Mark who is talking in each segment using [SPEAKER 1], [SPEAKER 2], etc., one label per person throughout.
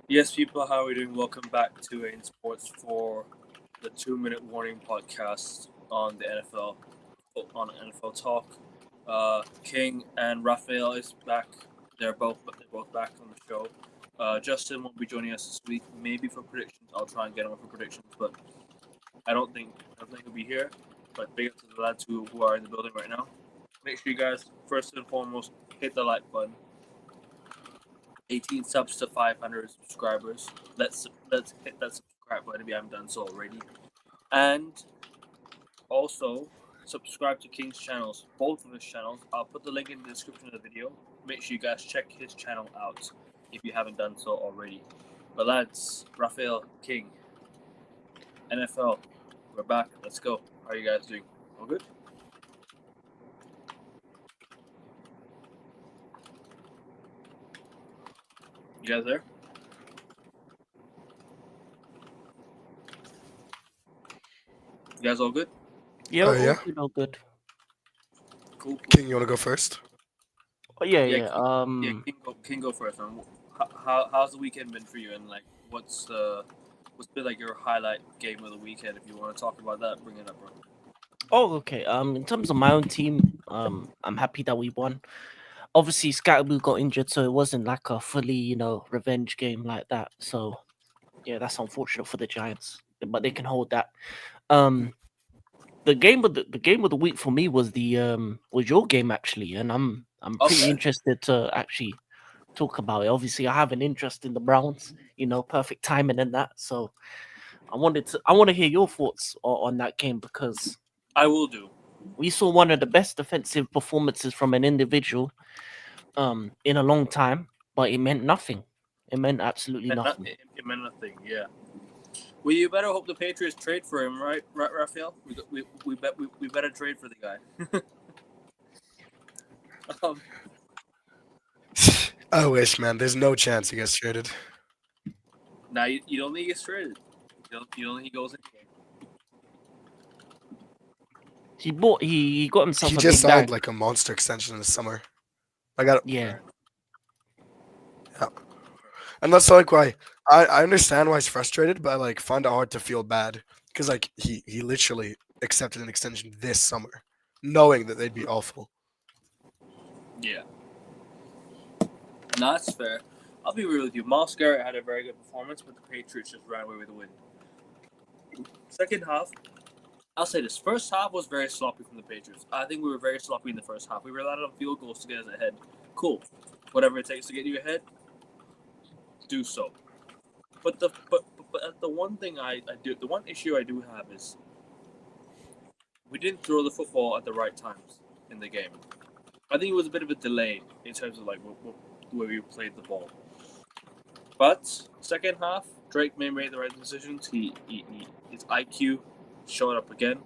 [SPEAKER 1] Yes, people, how are we doing? Welcome back to In Sports for the 2 Minute Warning podcast on the NFL Talk. King and Raphael is back. They're both back on the show. Justin won't be joining us this week. Maybe for predictions. I'll try and get him for predictions, but I don't think he'll be here. But big up to the lads who are in the building right now. Make sure you guys first and foremost hit the like button. 18 subs to 500 subscribers. Let's hit that subscribe button if you haven't done so already. And also subscribe to King's channels, both of his channels. I'll put the link in the description of the video. Make sure you guys check his channel out if you haven't done so already. But lads, Raphael, King, NFL, we're back. Let's go. How are you guys doing? All good? You guys there? You guys all good?
[SPEAKER 2] Yeah,
[SPEAKER 3] Yeah.
[SPEAKER 2] all good.
[SPEAKER 1] Cool.
[SPEAKER 3] King, you want to go first?
[SPEAKER 2] Oh, yeah.
[SPEAKER 1] Yeah, King go first. Man. How's the weekend been for you? And like, what's been like your highlight game of the weekend? If you want to talk about that, bring it up, bro.
[SPEAKER 2] Oh, okay. In terms of my own team, I'm happy that we won. Obviously, Scatterboo got injured, so it wasn't like a fully, revenge game like that. So, yeah, that's unfortunate for the Giants, but they can hold that. The game of the week for me was was your game actually, and I'm pretty
[SPEAKER 1] Okay.
[SPEAKER 2] interested to actually talk about it. Obviously, I have an interest in the Browns, perfect timing and that. So I want to hear your thoughts on that game because
[SPEAKER 1] I will do.
[SPEAKER 2] we saw one of the best defensive performances from an individual in a long time, but it meant nothing. It meant absolutely nothing.
[SPEAKER 1] It meant nothing. Yeah. Well, you better hope the Patriots trade for him, right, Raphael? We better trade for the guy. um,
[SPEAKER 3] I wish, man. There's no chance he gets traded.
[SPEAKER 1] now you don't think he gets traded. You don't think he goes in the game.
[SPEAKER 2] He got himself
[SPEAKER 3] He
[SPEAKER 2] a
[SPEAKER 3] just
[SPEAKER 2] big
[SPEAKER 3] signed
[SPEAKER 2] bag.
[SPEAKER 3] like a monster extension in the summer. I got
[SPEAKER 2] Yeah,
[SPEAKER 3] yeah. And that's like why I understand why he's frustrated, but I like find it hard to feel bad because like he literally accepted an extension this summer, knowing that they'd be awful.
[SPEAKER 1] Yeah. No, that's fair. I'll be real with you. Miles Garrett had a very good performance, but the Patriots just ran away with the win. Second half, I'll say this. First half was very sloppy from the Patriots. I think we were very sloppy in the first half. We relied on field goals to get us ahead. Cool. Whatever it takes to get you ahead, do so. But the one thing the one issue I do have is we didn't throw the football at the right times in the game. I think it was a bit of a delay in terms of like where we played the ball. But second half, Drake made the right decisions. His IQ showed up again,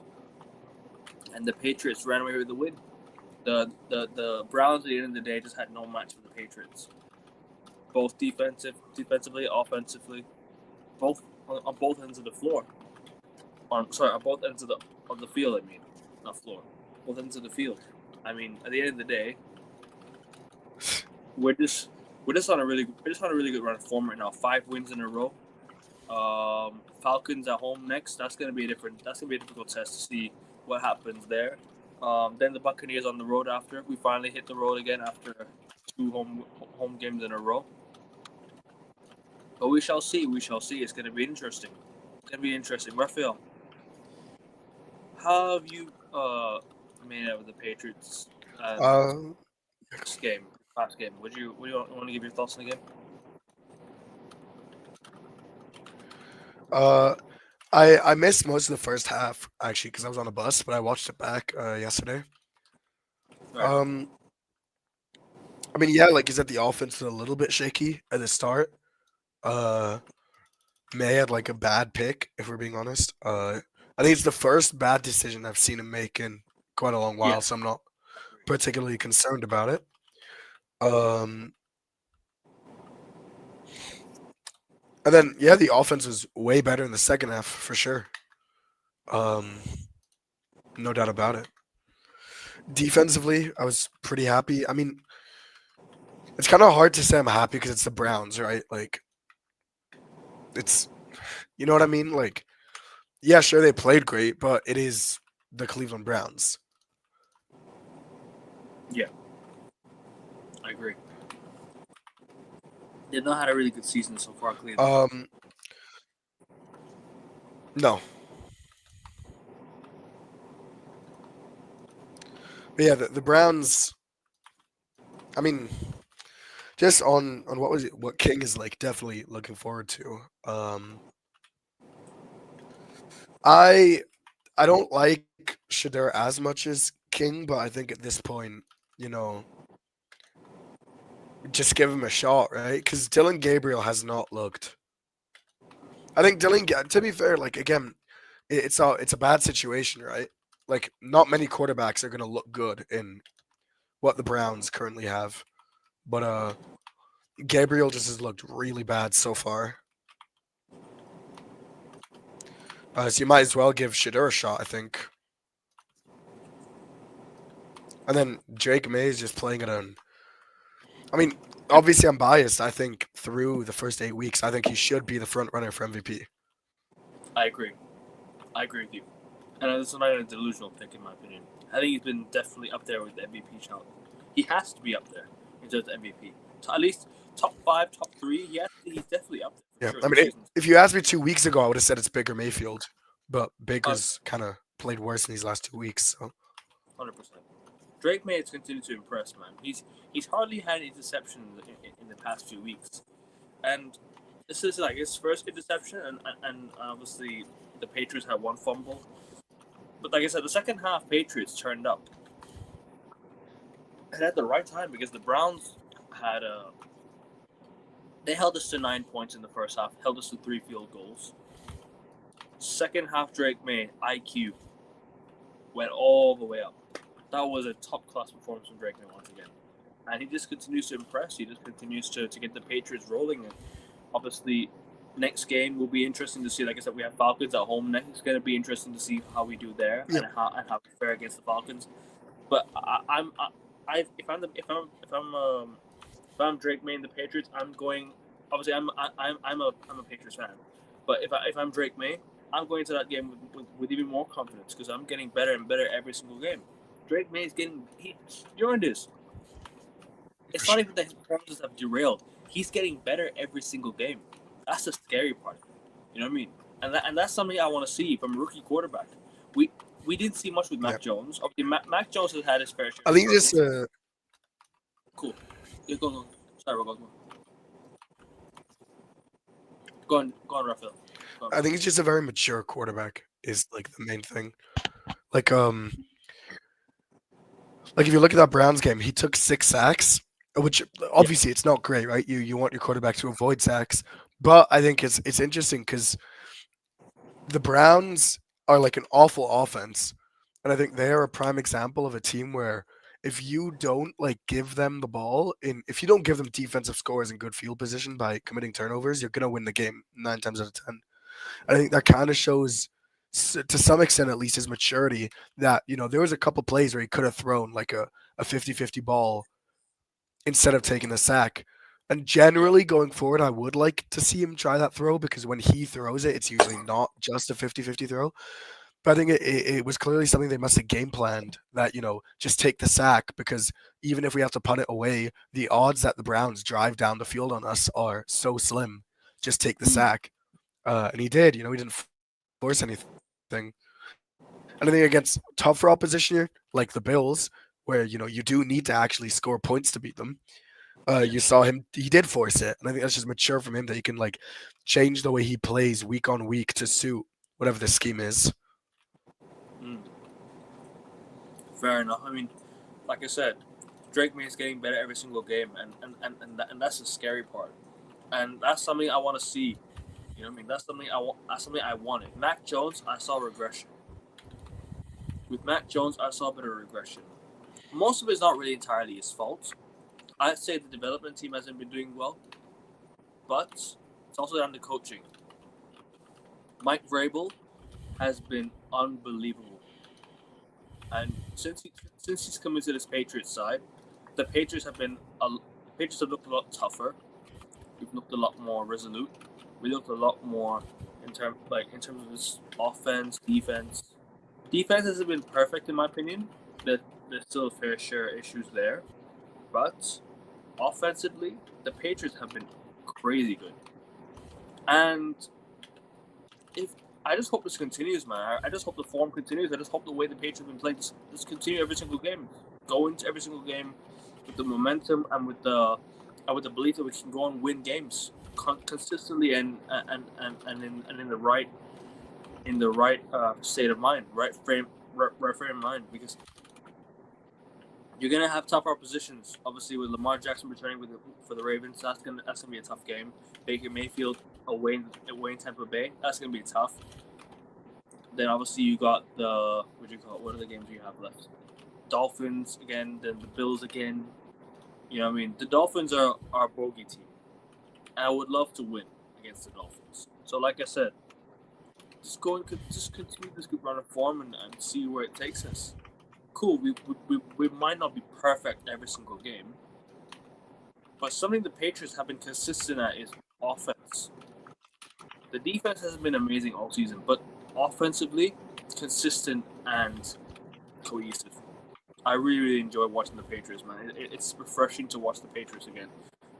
[SPEAKER 1] and the Patriots ran away with the win. The Browns at the end of the day just had no match for the Patriots. Both defensively, offensively, both on both ends of the floor. On both ends of the field. I mean, not floor. Both ends of the field. I mean, at the end of the day, we're just on a really good run form right now. 5 wins in a row. Falcons at home next. That's gonna be a difficult test to see what happens there. Then the Buccaneers on the road after. We finally hit the road again after 2 home games in a row. But we shall see. It's gonna be interesting. Raphael, how have you made out with the Patriots this game, past game? Would you want to give your thoughts on the game?
[SPEAKER 3] I missed most of the first half actually because I was on a bus, but I watched it back yesterday.
[SPEAKER 1] Right.
[SPEAKER 3] I mean, yeah, like you said, the offense was a little bit shaky at the start. May had like a bad pick, if we're being honest. I think it's the first bad decision I've seen him make in quite a long while,
[SPEAKER 1] Yeah.
[SPEAKER 3] so I'm not particularly concerned about it. Um, and then yeah, the offense was way better in the second half for sure. Um, no doubt about it. Defensively, I was pretty happy. I mean, it's kind of hard to say I'm happy because it's the Browns, right? Like it's, you know what I mean? Like, yeah, sure, they played great, but it is the Cleveland Browns.
[SPEAKER 1] Yeah, I agree. They've not had a really good season so far, Cleveland.
[SPEAKER 3] No. But yeah, the Browns, I mean, just on what King is like definitely looking forward to. I I don't like Shadur as much as King, but I think at this point, you know, just give him a shot, right? Because Dylan Gabriel has not looked. I think to be fair, like again, it's a bad situation, right? Like not many quarterbacks are gonna look good in what the Browns currently have, but Gabriel just has looked really bad so far. So you might as well give Shadur a shot, I think. And then Drake May is just playing it on. I mean, obviously I'm biased. I think through the first 8 weeks, I think he should be the front runner for MVP.
[SPEAKER 1] I agree. I agree with you. And it's not a delusional pick, in my opinion. I think he's been definitely up there with the MVP shot. He has to be up there in terms of MVP. At least top 5, top 3. He's definitely up there
[SPEAKER 3] Yeah,
[SPEAKER 1] for
[SPEAKER 3] I
[SPEAKER 1] sure.
[SPEAKER 3] mean, if you asked me 2 weeks ago, I would have said it's Baker Mayfield, but Baker's kind of played worse in these last 2 weeks. So
[SPEAKER 1] 100%. Drake May has continued to impress, man. He's hardly had an interception in the past few weeks, and this is like his first interception, and obviously the Patriots had one fumble. But like I said, the second half Patriots turned up, and at the right time because the Browns had they held us to 9 points in the first half, held us to 3 field goals. Second half, Drake May IQ went all the way up. That was a top class performance from Drake May once again, and he just continues to impress. He just continues to get the Patriots rolling, and obviously next game will be interesting to see. Like I said, we have Falcons at home next. It's going to be interesting to see how we do there and how we fare against the Falcons. But if I'm Drake May and the Patriots, I'm going. Obviously, I'm a Patriots fan, but if I'm Drake May, I'm going to that game with even more confidence because I'm getting better and better every single game. Drake May is getting you're in this. It's not even that his performances have derailed. He's getting better every single game. That's the scary part. You know what I mean? And that's something I want to see from a rookie quarterback. We didn't see much with Mac Jones. Okay, Mac Jones has had his fair share.
[SPEAKER 3] I think just
[SPEAKER 1] cool. Yeah, go on. Sorry, go on, Raphael.
[SPEAKER 3] I think he's just a very mature quarterback is like the main thing. Like if you look at that Browns game, he took 6 sacks, which obviously it's not great, right? You want your quarterback to avoid sacks, but I think it's interesting because the Browns are like an awful offense, and I think they are a prime example of a team where if you don't like give them the ball if you don't give them defensive scores and good field position by committing turnovers, you're gonna win the game 9 times out of 10. I think that kind of shows, to some extent at least, his maturity. That there was a couple plays where he could have thrown like a 50-50 ball instead of taking the sack. And generally going forward, I would like to see him try that throw because when he throws it, it's usually not just a 50-50 throw. But I think it was clearly something they must have game planned that, just take the sack because even if we have to punt it away, the odds that the Browns drive down the field on us are so slim. Just take the sack. And he did, he didn't force anything. And I think against tougher opposition here, like the Bills, where, you do need to actually score points to beat them, you saw he did force it. And I think that's just mature from him that he can like change the way he plays week on week to suit whatever the scheme is.
[SPEAKER 1] Fair enough. I mean, like I said, Drake May is getting better every single game, and that's the scary part. And that's something I want to see. You know what I mean? That's something I want. That's something I wanted. Mac Jones, I saw regression. With Mac Jones, I saw a bit of regression. Most of it is not really entirely his fault. I'd say the development team hasn't been doing well, but it's also down to coaching. Mike Vrabel has been unbelievable, and since he's come into this Patriots side, the Patriots have looked a lot tougher. We've looked a lot more resolute. We looked a lot more in terms of this offense, defense. Defense hasn't been perfect in my opinion. There's still a fair share of issues there, but offensively, the Patriots have been crazy good. And if I just hope this continues, man. I just hope the form continues. I just hope the way the Patriots have been playing just continue every single game. Go into every single game with the momentum and with the belief that we can go and win games consistently and in the right state of mind, right frame of mind, because you're gonna have tough oppositions. Obviously, with Lamar Jackson returning for the Ravens, that's gonna be a tough game. Baker Mayfield away in Tampa Bay, that's gonna be tough. Then obviously you got the what are the games you have left? Dolphins again, then the Bills again. You know what I mean? The Dolphins are our bogey team. And I would love to win against the Dolphins. So like I said, just continue this good run of form and see where it takes us. Cool, we might not be perfect every single game, but something the Patriots have been consistent at is offense. The defense hasn't been amazing all season, but offensively, consistent and cohesive. I really enjoy watching the Patriots, man. It's refreshing to watch the Patriots again,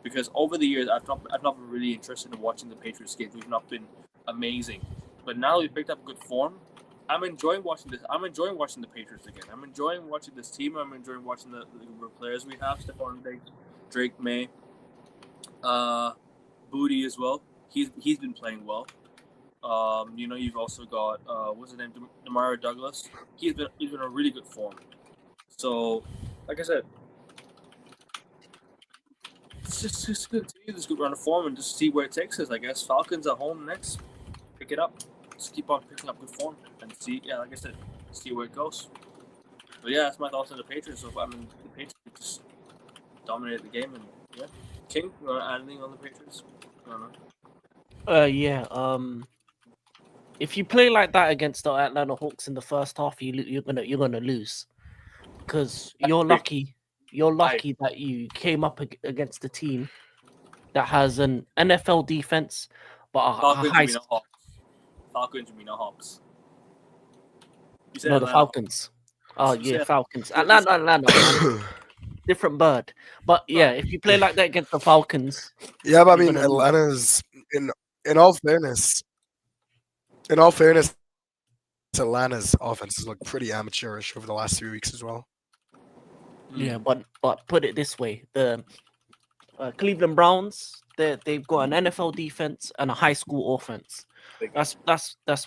[SPEAKER 1] because over the years I've not been really interested in watching the Patriots games. We've not been amazing, but now we've picked up good form. I'm enjoying watching this. I'm enjoying watching the Patriots again. I'm enjoying watching this team. I'm enjoying watching the players we have. Stephon Diggs, Drake May, Booty as well. He's been playing well. You've also got what's his name, Demario Douglas. He's been in a really good form. So, like I said, just continue this good run of form and just see where it takes us. I guess Falcons at home next. Pick it up. Just keep on picking up good form and see. Yeah, like I said, see where it goes. But yeah, that's my thoughts on the Patriots. So the Patriots just dominated the game, and yeah. King, you want to add anything on the Patriots? I don't know.
[SPEAKER 2] Yeah. If you play like that against the Atlanta Hawks in the first half, you're gonna lose, because you're lucky. You're lucky that you came up against a team that has an NFL defense, but a
[SPEAKER 1] Falcons,
[SPEAKER 2] high.
[SPEAKER 1] you mean not Hawks. Falcons, you mean not Hawks. You said
[SPEAKER 2] No, the
[SPEAKER 1] Atlanta.
[SPEAKER 2] Falcons. Oh
[SPEAKER 1] You
[SPEAKER 2] yeah,
[SPEAKER 1] said-
[SPEAKER 2] Falcons. Atlanta, man. Different bird. But yeah, if you play like that against the Falcons,
[SPEAKER 3] Yeah, but I
[SPEAKER 2] you're
[SPEAKER 3] mean,
[SPEAKER 2] gonna lose.
[SPEAKER 3] Atlanta's in all fairness, Atlanta's offense has looked pretty amateurish over the last 3 weeks as well.
[SPEAKER 2] Yeah, but put it this way: the Cleveland Browns, they've got an NFL defense and a high school offense. That's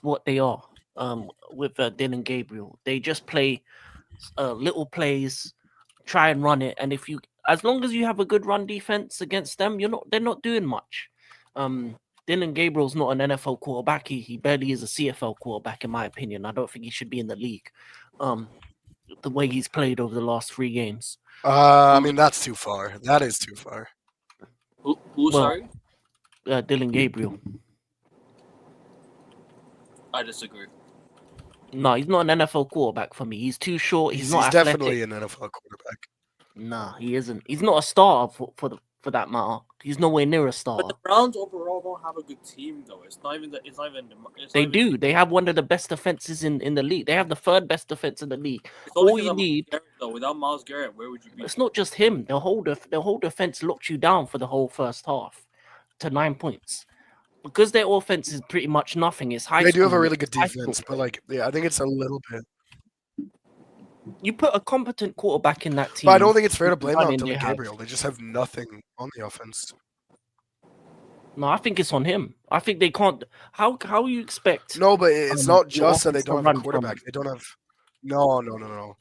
[SPEAKER 2] what they are. With Dylan Gabriel, they just play little plays, try and run it, and as long as you have a good run defense against them, they're not doing much. Dylan Gabriel's not an NFL quarterback. He barely is a CFL quarterback, in my opinion. I don't think he should be in the league. The way he's played over the last 3 games.
[SPEAKER 3] I mean, that's too far. That is too far.
[SPEAKER 1] Who sorry?
[SPEAKER 2] Dylan Gabriel.
[SPEAKER 1] I disagree.
[SPEAKER 2] No, he's not an NFL quarterback for me. He's too short. He's not athletic.
[SPEAKER 3] Definitely an NFL quarterback.
[SPEAKER 2] Nah, he isn't. He's not a starter for that matter. He's nowhere near a starter.
[SPEAKER 1] But the Browns overall don't have a good team, though. It's not even.
[SPEAKER 2] They do. They have one of the best defenses in the league. They have the 3rd best defense in the league.
[SPEAKER 1] It's only
[SPEAKER 2] All you need.
[SPEAKER 1] Garrett, though. Without Myles Garrett, where would you be?
[SPEAKER 2] It's not just him. The whole defense locked you down for the whole first half to 9 points. Because their offense is pretty much nothing. It's high.
[SPEAKER 3] They do have a really good defense, but I think it's a little bit.
[SPEAKER 2] You put a competent quarterback in that team.
[SPEAKER 3] But I don't think it's fair to blame that on
[SPEAKER 2] running
[SPEAKER 3] Dylan
[SPEAKER 2] they
[SPEAKER 3] Gabriel.
[SPEAKER 2] have.
[SPEAKER 3] They just have nothing on the offense.
[SPEAKER 2] No, I think it's on him. I think they can't. How you expect?
[SPEAKER 3] No, but it's not just that they
[SPEAKER 2] offense to
[SPEAKER 3] don't have a
[SPEAKER 2] run
[SPEAKER 3] quarterback.
[SPEAKER 2] from-
[SPEAKER 3] They don't have. No.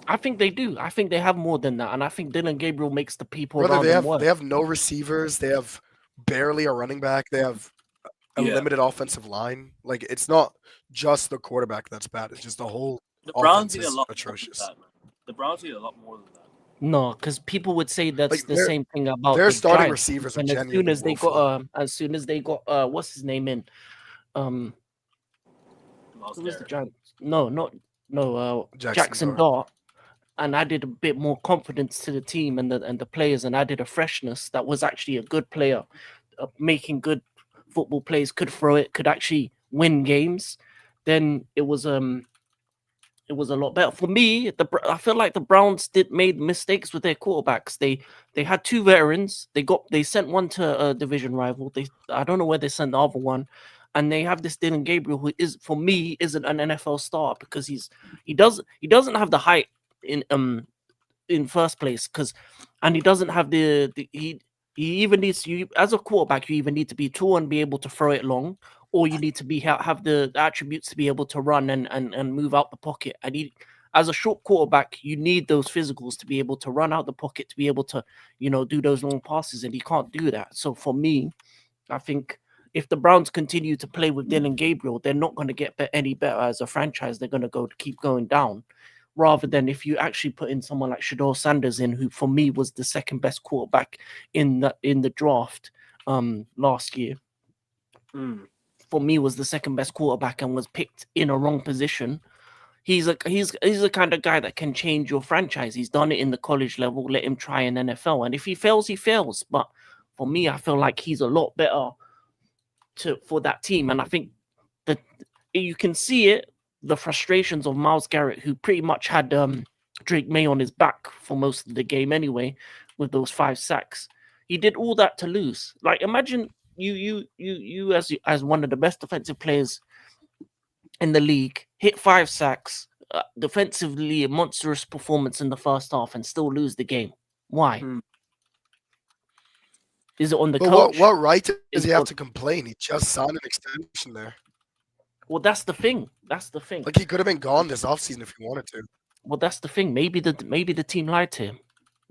[SPEAKER 2] I think they do. I think they have more than that, and I think Dylan Gabriel makes the people
[SPEAKER 3] Brother,
[SPEAKER 2] around him work.
[SPEAKER 3] they have no receivers. They have barely a running back. They have a limited offensive line. Like, it's not just the quarterback that's bad. It's just the whole
[SPEAKER 1] Browns
[SPEAKER 3] offense
[SPEAKER 1] need a
[SPEAKER 3] is
[SPEAKER 1] lot
[SPEAKER 3] atrocious.
[SPEAKER 1] more than that, the Browns need a lot more than that.
[SPEAKER 2] No, because people would say that's
[SPEAKER 3] Like,
[SPEAKER 2] the same thing about
[SPEAKER 3] their
[SPEAKER 2] the
[SPEAKER 3] starting
[SPEAKER 2] Giants.
[SPEAKER 3] receivers are
[SPEAKER 2] And as
[SPEAKER 3] genuinely
[SPEAKER 2] soon as they
[SPEAKER 3] woeful.
[SPEAKER 2] got what's his name in,
[SPEAKER 1] Myles
[SPEAKER 2] who was the
[SPEAKER 1] Garrett.
[SPEAKER 2] Giants? No, Jackson
[SPEAKER 3] Dart.
[SPEAKER 2] Dart. and added a bit more confidence to the team and the players, and added a freshness that was actually a good player, making good football plays, could throw it, could actually win games, then it was a lot better for me. I feel like the Browns did made mistakes with their quarterbacks. They had two veterans. They sent one to a division rival. I don't know where they sent the other one, and they have this Dylan Gabriel who is for me isn't an NFL star because he doesn't have the height in first place and he doesn't have he even needs you as a quarterback. You even need to be tall and be able to throw it long, or you need to have the attributes to be able to run and move out the pocket. And as a short quarterback, you need those physicals to be able to run out the pocket, to be able to do those long passes, and he can't do that. So for me, I think if the Browns continue to play with Dylan Gabriel, they're not going to get any better as a franchise. They're going to keep going down, rather than if you actually put in someone like Shador Sanders in, who for me was the second best quarterback in the draft last year. For me, was the second best quarterback and was picked in a wrong position. He's a kind of guy that can change your franchise. He's done it in the college level. Let him try in NFL, and if he fails, he fails. But for me, I feel like he's a lot better for that team, and I think that you can see it. The frustrations of Myles Garrett, who pretty much had Drake May on his back for most of the game anyway, with those 5 sacks. He did all that to lose. Like, imagine you as one of the best defensive players in the league, hit 5 sacks, defensively a monstrous performance in the first half, and still lose the game. Why? Is it on the coach?
[SPEAKER 3] What right does he have to complain? He just signed an extension there.
[SPEAKER 2] Well, that's the thing.
[SPEAKER 3] Like, he could have been gone this offseason if he wanted to.
[SPEAKER 2] Well, that's the thing. Maybe the team lied to him.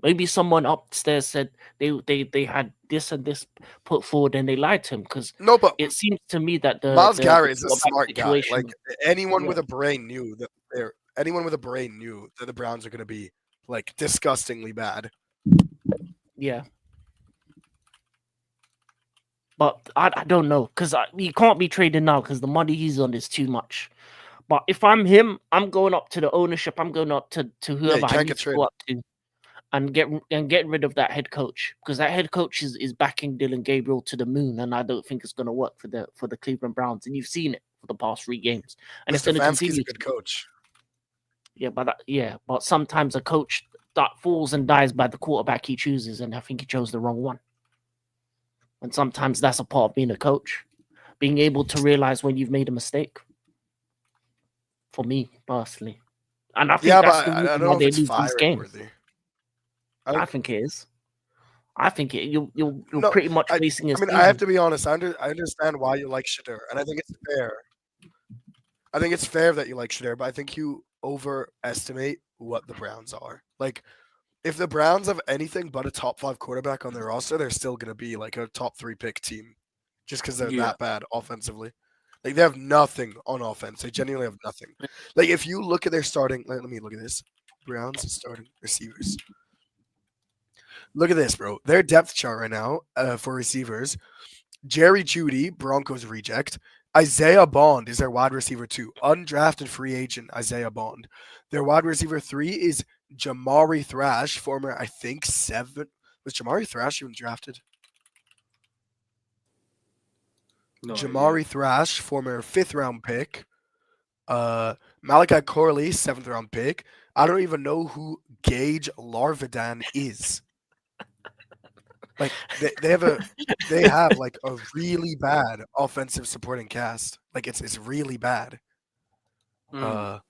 [SPEAKER 2] Maybe someone upstairs said they had this and this put forward, and they lied to him. Because
[SPEAKER 3] but
[SPEAKER 2] it seems to me that
[SPEAKER 3] Myles Garrett is a smart guy. Like, anyone
[SPEAKER 2] Yeah.
[SPEAKER 3] with a brain knew that the Browns are going to be like disgustingly bad.
[SPEAKER 2] Yeah. But I don't know, because he can't be traded now because the money he's on is too much. But if I'm him, I'm going up to the ownership. I'm going up to whoever I need to go up to, and get rid of that head coach, because that head coach is backing Dylan Gabriel to the moon, and I don't think it's going to work for the Cleveland Browns. And you've seen it for the past 3 games, and it's going to continue.
[SPEAKER 3] A good coach.
[SPEAKER 2] Yeah, but sometimes a coach that falls and dies by the quarterback he chooses, and I think he chose the wrong one. And sometimes that's a part of being a coach, being able to realize when you've made a mistake. For me personally, and I think that's the reason why they lose these games. I think it is. I think you're pretty much facing his.
[SPEAKER 3] I have to be honest. I understand why you like Shedeur, and I think it's fair. I think it's fair that you like Shedeur, but I think you overestimate what the Browns are. Like, if the Browns have anything but a top 5 quarterback on their roster, they're still going to be like a top 3 pick team, just because they're that bad offensively. Like, they have nothing on offense. They genuinely have nothing. Like, if you look at their starting, let me look at this. Browns starting receivers. Look at this, bro. Their depth chart right now for receivers. Jerry Jeudy, Broncos reject. Isaiah Bond is their wide receiver 2. Undrafted free agent Isaiah Bond. Their wide receiver 3 is Jamari Thrash, former, I think, 7. Was Jamari Thrash even drafted? No Jamari Thrash, former 5th round pick. Malachi Corley, 7th round pick. I don't even know who Gage Larvidan is. Like, they have like a really bad offensive supporting cast. Like, it's really bad. Their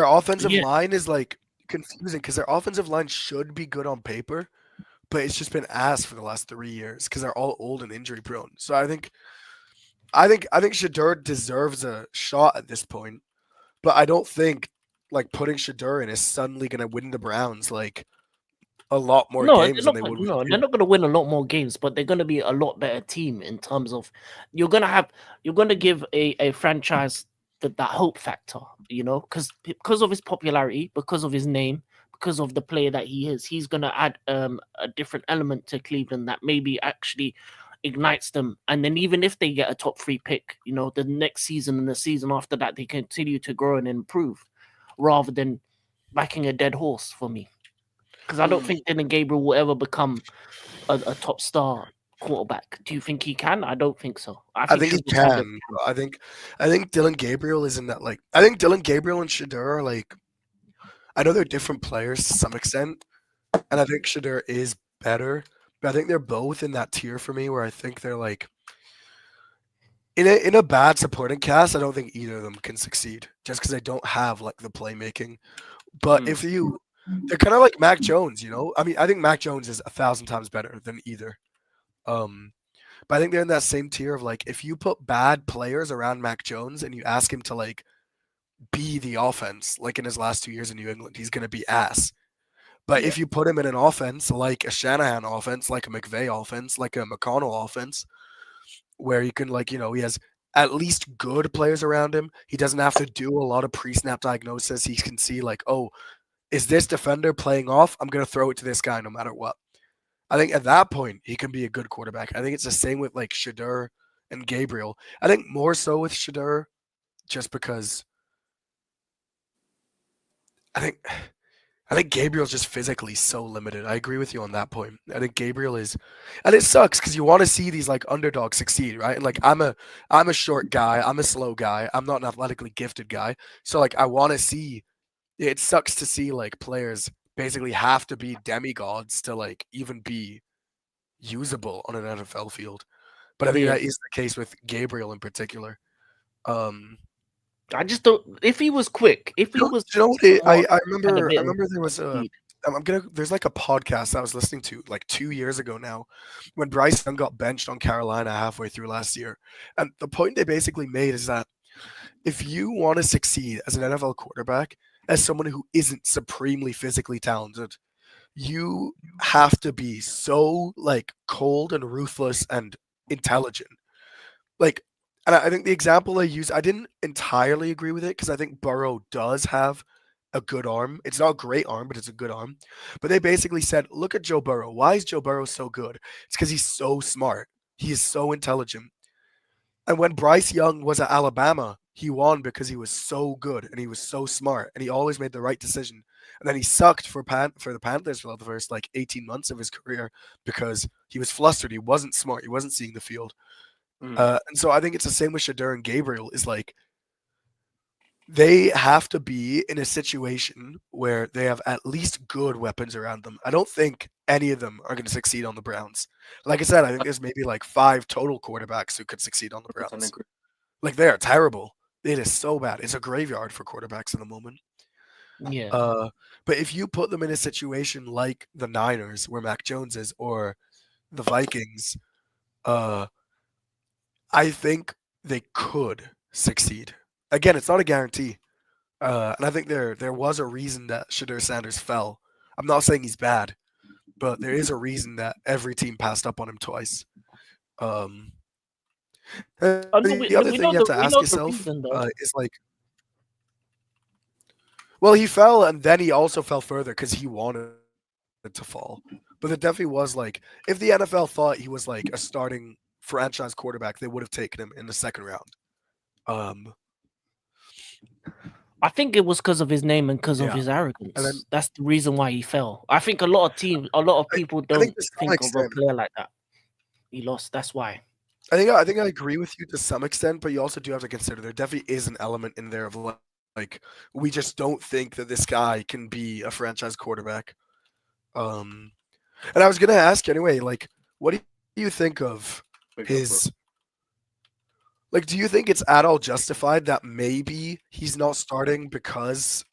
[SPEAKER 3] offensive line is like confusing because their offensive line should be good on paper, but it's just been ass for the last 3 years because they're all old and injury prone. So I think Shedeur deserves a shot at this point, but I don't think like putting Shedeur in is suddenly going to win the Browns like a lot more games than they would.
[SPEAKER 2] No, they're not going to win a lot more games, but they're going to be a lot better team in terms of you're going to give a franchise that hope factor, because of his popularity, because of his name, because of the player that he is. He's going to add a different element to Cleveland that maybe actually ignites them. And then even if they get a top 3 pick, the next season and the season after that, they continue to grow and improve rather than backing a dead horse for me because I don't think Dylan Gabriel will ever become a top star quarterback. Do you think he can? I don't think so. I
[SPEAKER 3] I
[SPEAKER 2] think
[SPEAKER 3] think he
[SPEAKER 2] Triple Sanders.
[SPEAKER 3] can. But I think Dylan Gabriel is in that like. I think Dylan Gabriel and Shadur are like. I know they're different players to some extent, and I think Shadur is better. But I think they're both in that tier for me, where I think they're like in a bad supporting cast. I don't think either of them can succeed just because they don't have like the playmaking. But if you, they're kind of like Mac Jones, you know. I mean, I think Mac Jones is 1,000 times better than either. Um, but I think they're in that same tier of like if you put bad players around Mac Jones and you ask him to like be the offense, like in his last 2 years in New England, he's gonna be ass. But
[SPEAKER 1] Yeah.
[SPEAKER 3] if you put him in an offense like a Shanahan offense, like a McVay offense, like a McConnell offense, where you can like, he has at least good players around him. He doesn't have to do a lot of pre-snap diagnosis. He can see like, oh, is this defender playing off? I'm gonna throw it to this guy no matter what. I think at that point he can be a good quarterback. I think it's the same with like Shadur and Gabriel. I think more so with Shadur, just because I think I think Gabriel's just physically so limited. I agree with you on that point. I think Gabriel is, and it sucks because you want to see these like underdogs succeed, right? And like I'm a short guy, I'm a slow guy, I'm not an athletically gifted guy, so like I want to see. It sucks to see like players basically have to be demigods to like even be usable on an NFL field. But I think
[SPEAKER 2] Yeah,
[SPEAKER 3] that is the case with Gabriel in particular. Um,
[SPEAKER 2] I just don't. If he was quick, if he was
[SPEAKER 3] you know what?
[SPEAKER 2] somewhat
[SPEAKER 3] I
[SPEAKER 2] had a
[SPEAKER 3] remember.
[SPEAKER 2] bit
[SPEAKER 3] I
[SPEAKER 2] of
[SPEAKER 3] remember there was a.
[SPEAKER 2] speed.
[SPEAKER 3] I'm gonna. There's like a podcast I was listening to like 2 years ago now, when Bryce Young got benched on Carolina halfway through last year, and the point they basically made is that if you want to succeed as an NFL quarterback, as someone who isn't supremely physically talented, you have to be so like cold and ruthless and intelligent. Like, and I think the example I use, I didn't entirely agree with it because I think Burrow does have a good arm. It's not a great arm, but it's a good arm. But they basically said, look at Joe Burrow. Why is Joe Burrow so good? It's because he's so smart. He is so intelligent. And when Bryce Young was at Alabama, he won because he was so good and he was so smart and he always made the right decision. And then he sucked for the Panthers for the first like 18 months of his career because he was flustered. He wasn't smart. He wasn't seeing the field. And so I think it's the same with Shadur and Gabriel. Is like they have to be in a situation where they have at least good weapons around them. I don't think any of them are going to succeed on the Browns. Like I said, I think there's maybe like 5 total quarterbacks who could succeed on the
[SPEAKER 1] 100%
[SPEAKER 3] Browns.
[SPEAKER 1] agree.
[SPEAKER 3] Like they are terrible. It is so bad. It's a graveyard for quarterbacks in the moment.
[SPEAKER 2] Yeah,
[SPEAKER 3] But if you put them in a situation like the Niners, where Mac Jones is, or the Vikings, uh, I think they could succeed. Again, it's not a guarantee. And I think there was a reason that Shadur Sanders fell. I'm not saying he's bad, but there is a reason that every team passed up on him twice. Um,
[SPEAKER 2] I
[SPEAKER 3] and
[SPEAKER 2] know
[SPEAKER 3] the other
[SPEAKER 2] we
[SPEAKER 3] thing
[SPEAKER 2] know
[SPEAKER 3] you have to
[SPEAKER 2] we
[SPEAKER 3] ask
[SPEAKER 2] know the
[SPEAKER 3] yourself
[SPEAKER 2] reason though.
[SPEAKER 3] is like, well, he fell, and then he also fell further because he wanted to fall. But it definitely was like, if the NFL thought he was like a starting franchise quarterback, they would have taken him in the second round. Um,
[SPEAKER 2] I think it was because of his name and because of
[SPEAKER 3] yeah,
[SPEAKER 2] his
[SPEAKER 3] and then
[SPEAKER 2] arrogance. That's the reason why he fell. I think a lot of
[SPEAKER 3] I,
[SPEAKER 2] people
[SPEAKER 3] I think
[SPEAKER 2] don't
[SPEAKER 3] to some
[SPEAKER 2] think of a
[SPEAKER 3] extent,
[SPEAKER 2] player like that. He lost. That's why.
[SPEAKER 3] I think I agree with you to some extent, but you also do have to consider there definitely is an element in there of like we just don't think that this guy can be a franchise quarterback. Um, and I was gonna ask you anyway, like, what do you think of
[SPEAKER 1] Wake up, bro.
[SPEAKER 3] his like? Do you think it's at all justified that maybe he's not starting because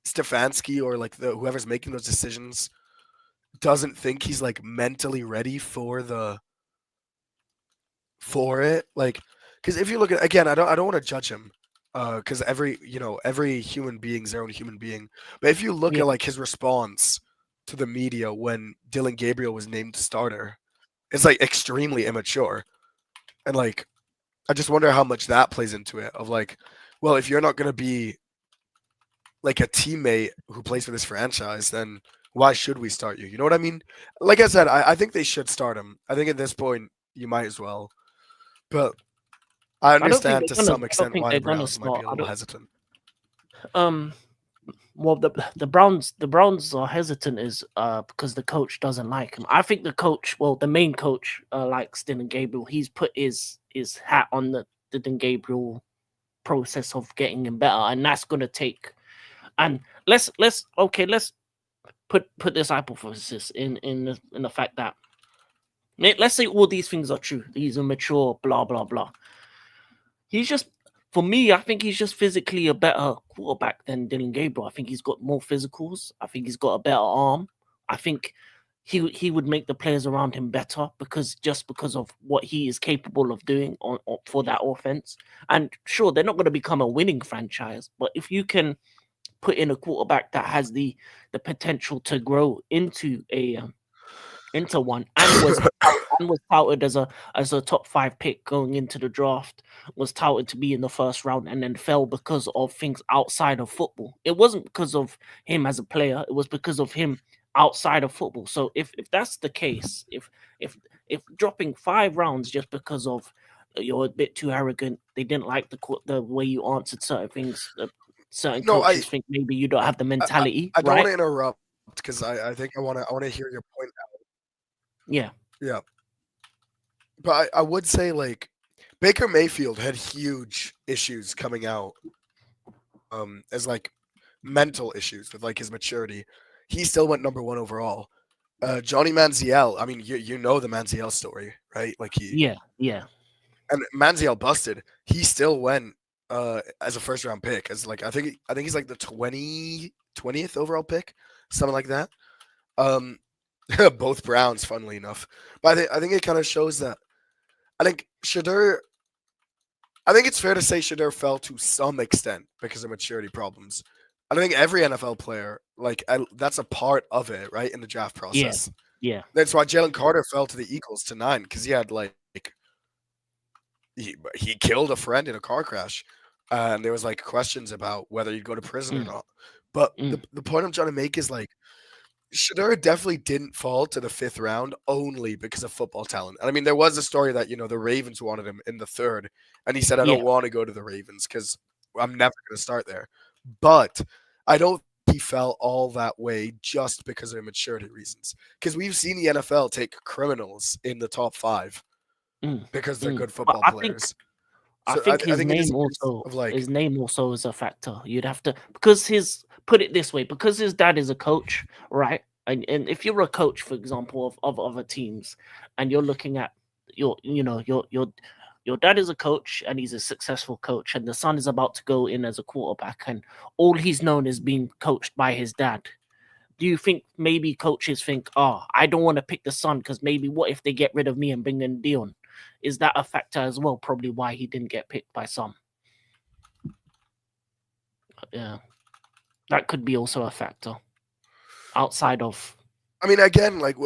[SPEAKER 3] Stefanski or like the whoever's making those decisions doesn't think he's like mentally ready for it? Like, because if you look at again, I don't want to judge him, because every human being's their own human being. But if you look
[SPEAKER 2] Yeah,
[SPEAKER 3] at like his response to the media when Dylan Gabriel was named starter, it's like extremely immature, and like I just wonder how much that plays into it. Of like, well, if you're not gonna be like a teammate who plays for this franchise, then why should we start you? You know what I mean? Like I said, I think they should start him. I think at this point you might as well. But I
[SPEAKER 2] I don't think
[SPEAKER 3] understand to some
[SPEAKER 2] I don't
[SPEAKER 3] extent
[SPEAKER 2] think
[SPEAKER 3] why
[SPEAKER 2] they're
[SPEAKER 3] the
[SPEAKER 2] gonna
[SPEAKER 3] Browns might be
[SPEAKER 2] start.
[SPEAKER 3] a little hesitant.
[SPEAKER 2] Um, Well, the Browns are hesitant is because the coach doesn't like him. I think the coach, well, the main coach likes Dylan Gabriel. He's put his hat on the Dylan Gabriel process of getting him better, and that's gonna take. And let's put this hypothesis in the fact that let's say all these things are true. He's a mature, blah blah blah. He's just, for me, I think he's just physically a better quarterback than Dylan Gabriel. I think he's got more physicals. I think he's got a better arm. I think he would make the players around him better because of what he is capable of doing for that offense. And sure, they're not going to become a winning franchise, but if you can put in a quarterback that has the potential to grow into one, and was touted as a top five pick going into the draft, was touted to be in the first round, and then fell because of things outside of football. It wasn't because of him as a player; it was because of him outside of football. So if that's the case, if dropping 5 rounds just because of you're a bit too arrogant, they didn't like the way you answered certain things. Certain
[SPEAKER 3] No,
[SPEAKER 2] coaches think maybe you don't have the mentality,
[SPEAKER 3] I don't want
[SPEAKER 2] right?
[SPEAKER 3] to interrupt because I think I want to hear your point.
[SPEAKER 2] Yeah,
[SPEAKER 3] Yeah, but I would say like Baker Mayfield had huge issues coming out as like mental issues with like his maturity. He still went number one overall. Johnny Manziel, I mean, you know the Manziel story, right? Like
[SPEAKER 2] yeah, yeah,
[SPEAKER 3] and Manziel busted. He still went as a first round pick, as like I think he's like the 20th overall pick, something like that. Um, both Browns, funnily enough. But I think it kind of shows that I think Shadur. I think it's fair to say Shadur fell to some extent because of maturity problems. I think every NFL player, like that's a part of it, right, in the draft
[SPEAKER 2] yeah,
[SPEAKER 3] process.
[SPEAKER 2] yeah,
[SPEAKER 3] That's why Jalen Carter fell to the Eagles to 9 because he had like he killed a friend in a car crash, and there was like questions about whether he'd go to prison or
[SPEAKER 2] mm,
[SPEAKER 3] not. But
[SPEAKER 2] mm,
[SPEAKER 3] the point I'm trying to make is like Shadura definitely didn't fall to the 5th round only because of football talent. And I mean, there was a story that the Ravens wanted him in the 3rd, and he said, "I don't
[SPEAKER 2] yeah,
[SPEAKER 3] want to go to the Ravens because I'm never going to start there." But I don't think he fell all that way just because of immaturity reasons. Because we've seen the NFL take criminals in the top 5
[SPEAKER 2] mm,
[SPEAKER 3] because they're
[SPEAKER 2] mm.
[SPEAKER 3] good
[SPEAKER 2] But
[SPEAKER 3] football
[SPEAKER 2] I think
[SPEAKER 3] players.
[SPEAKER 2] I
[SPEAKER 3] So
[SPEAKER 2] think
[SPEAKER 3] I
[SPEAKER 2] his
[SPEAKER 3] think it is
[SPEAKER 2] name
[SPEAKER 3] a case
[SPEAKER 2] also
[SPEAKER 3] of like,
[SPEAKER 2] his name also is a factor. You'd have to, because his, put it this way, because his dad is a coach, right? And if you're a coach, for example, of other teams, and you're looking at your dad is a coach and he's a successful coach, and the son is about to go in as a quarterback, and all he's known is being coached by his dad. Do you think maybe coaches think, oh, I don't want to pick the son because maybe what if they get rid of me and bring in Dion? Is that a factor as well? Probably why he didn't get picked by some. Yeah, that could be also a factor outside of.
[SPEAKER 3] I mean, again, like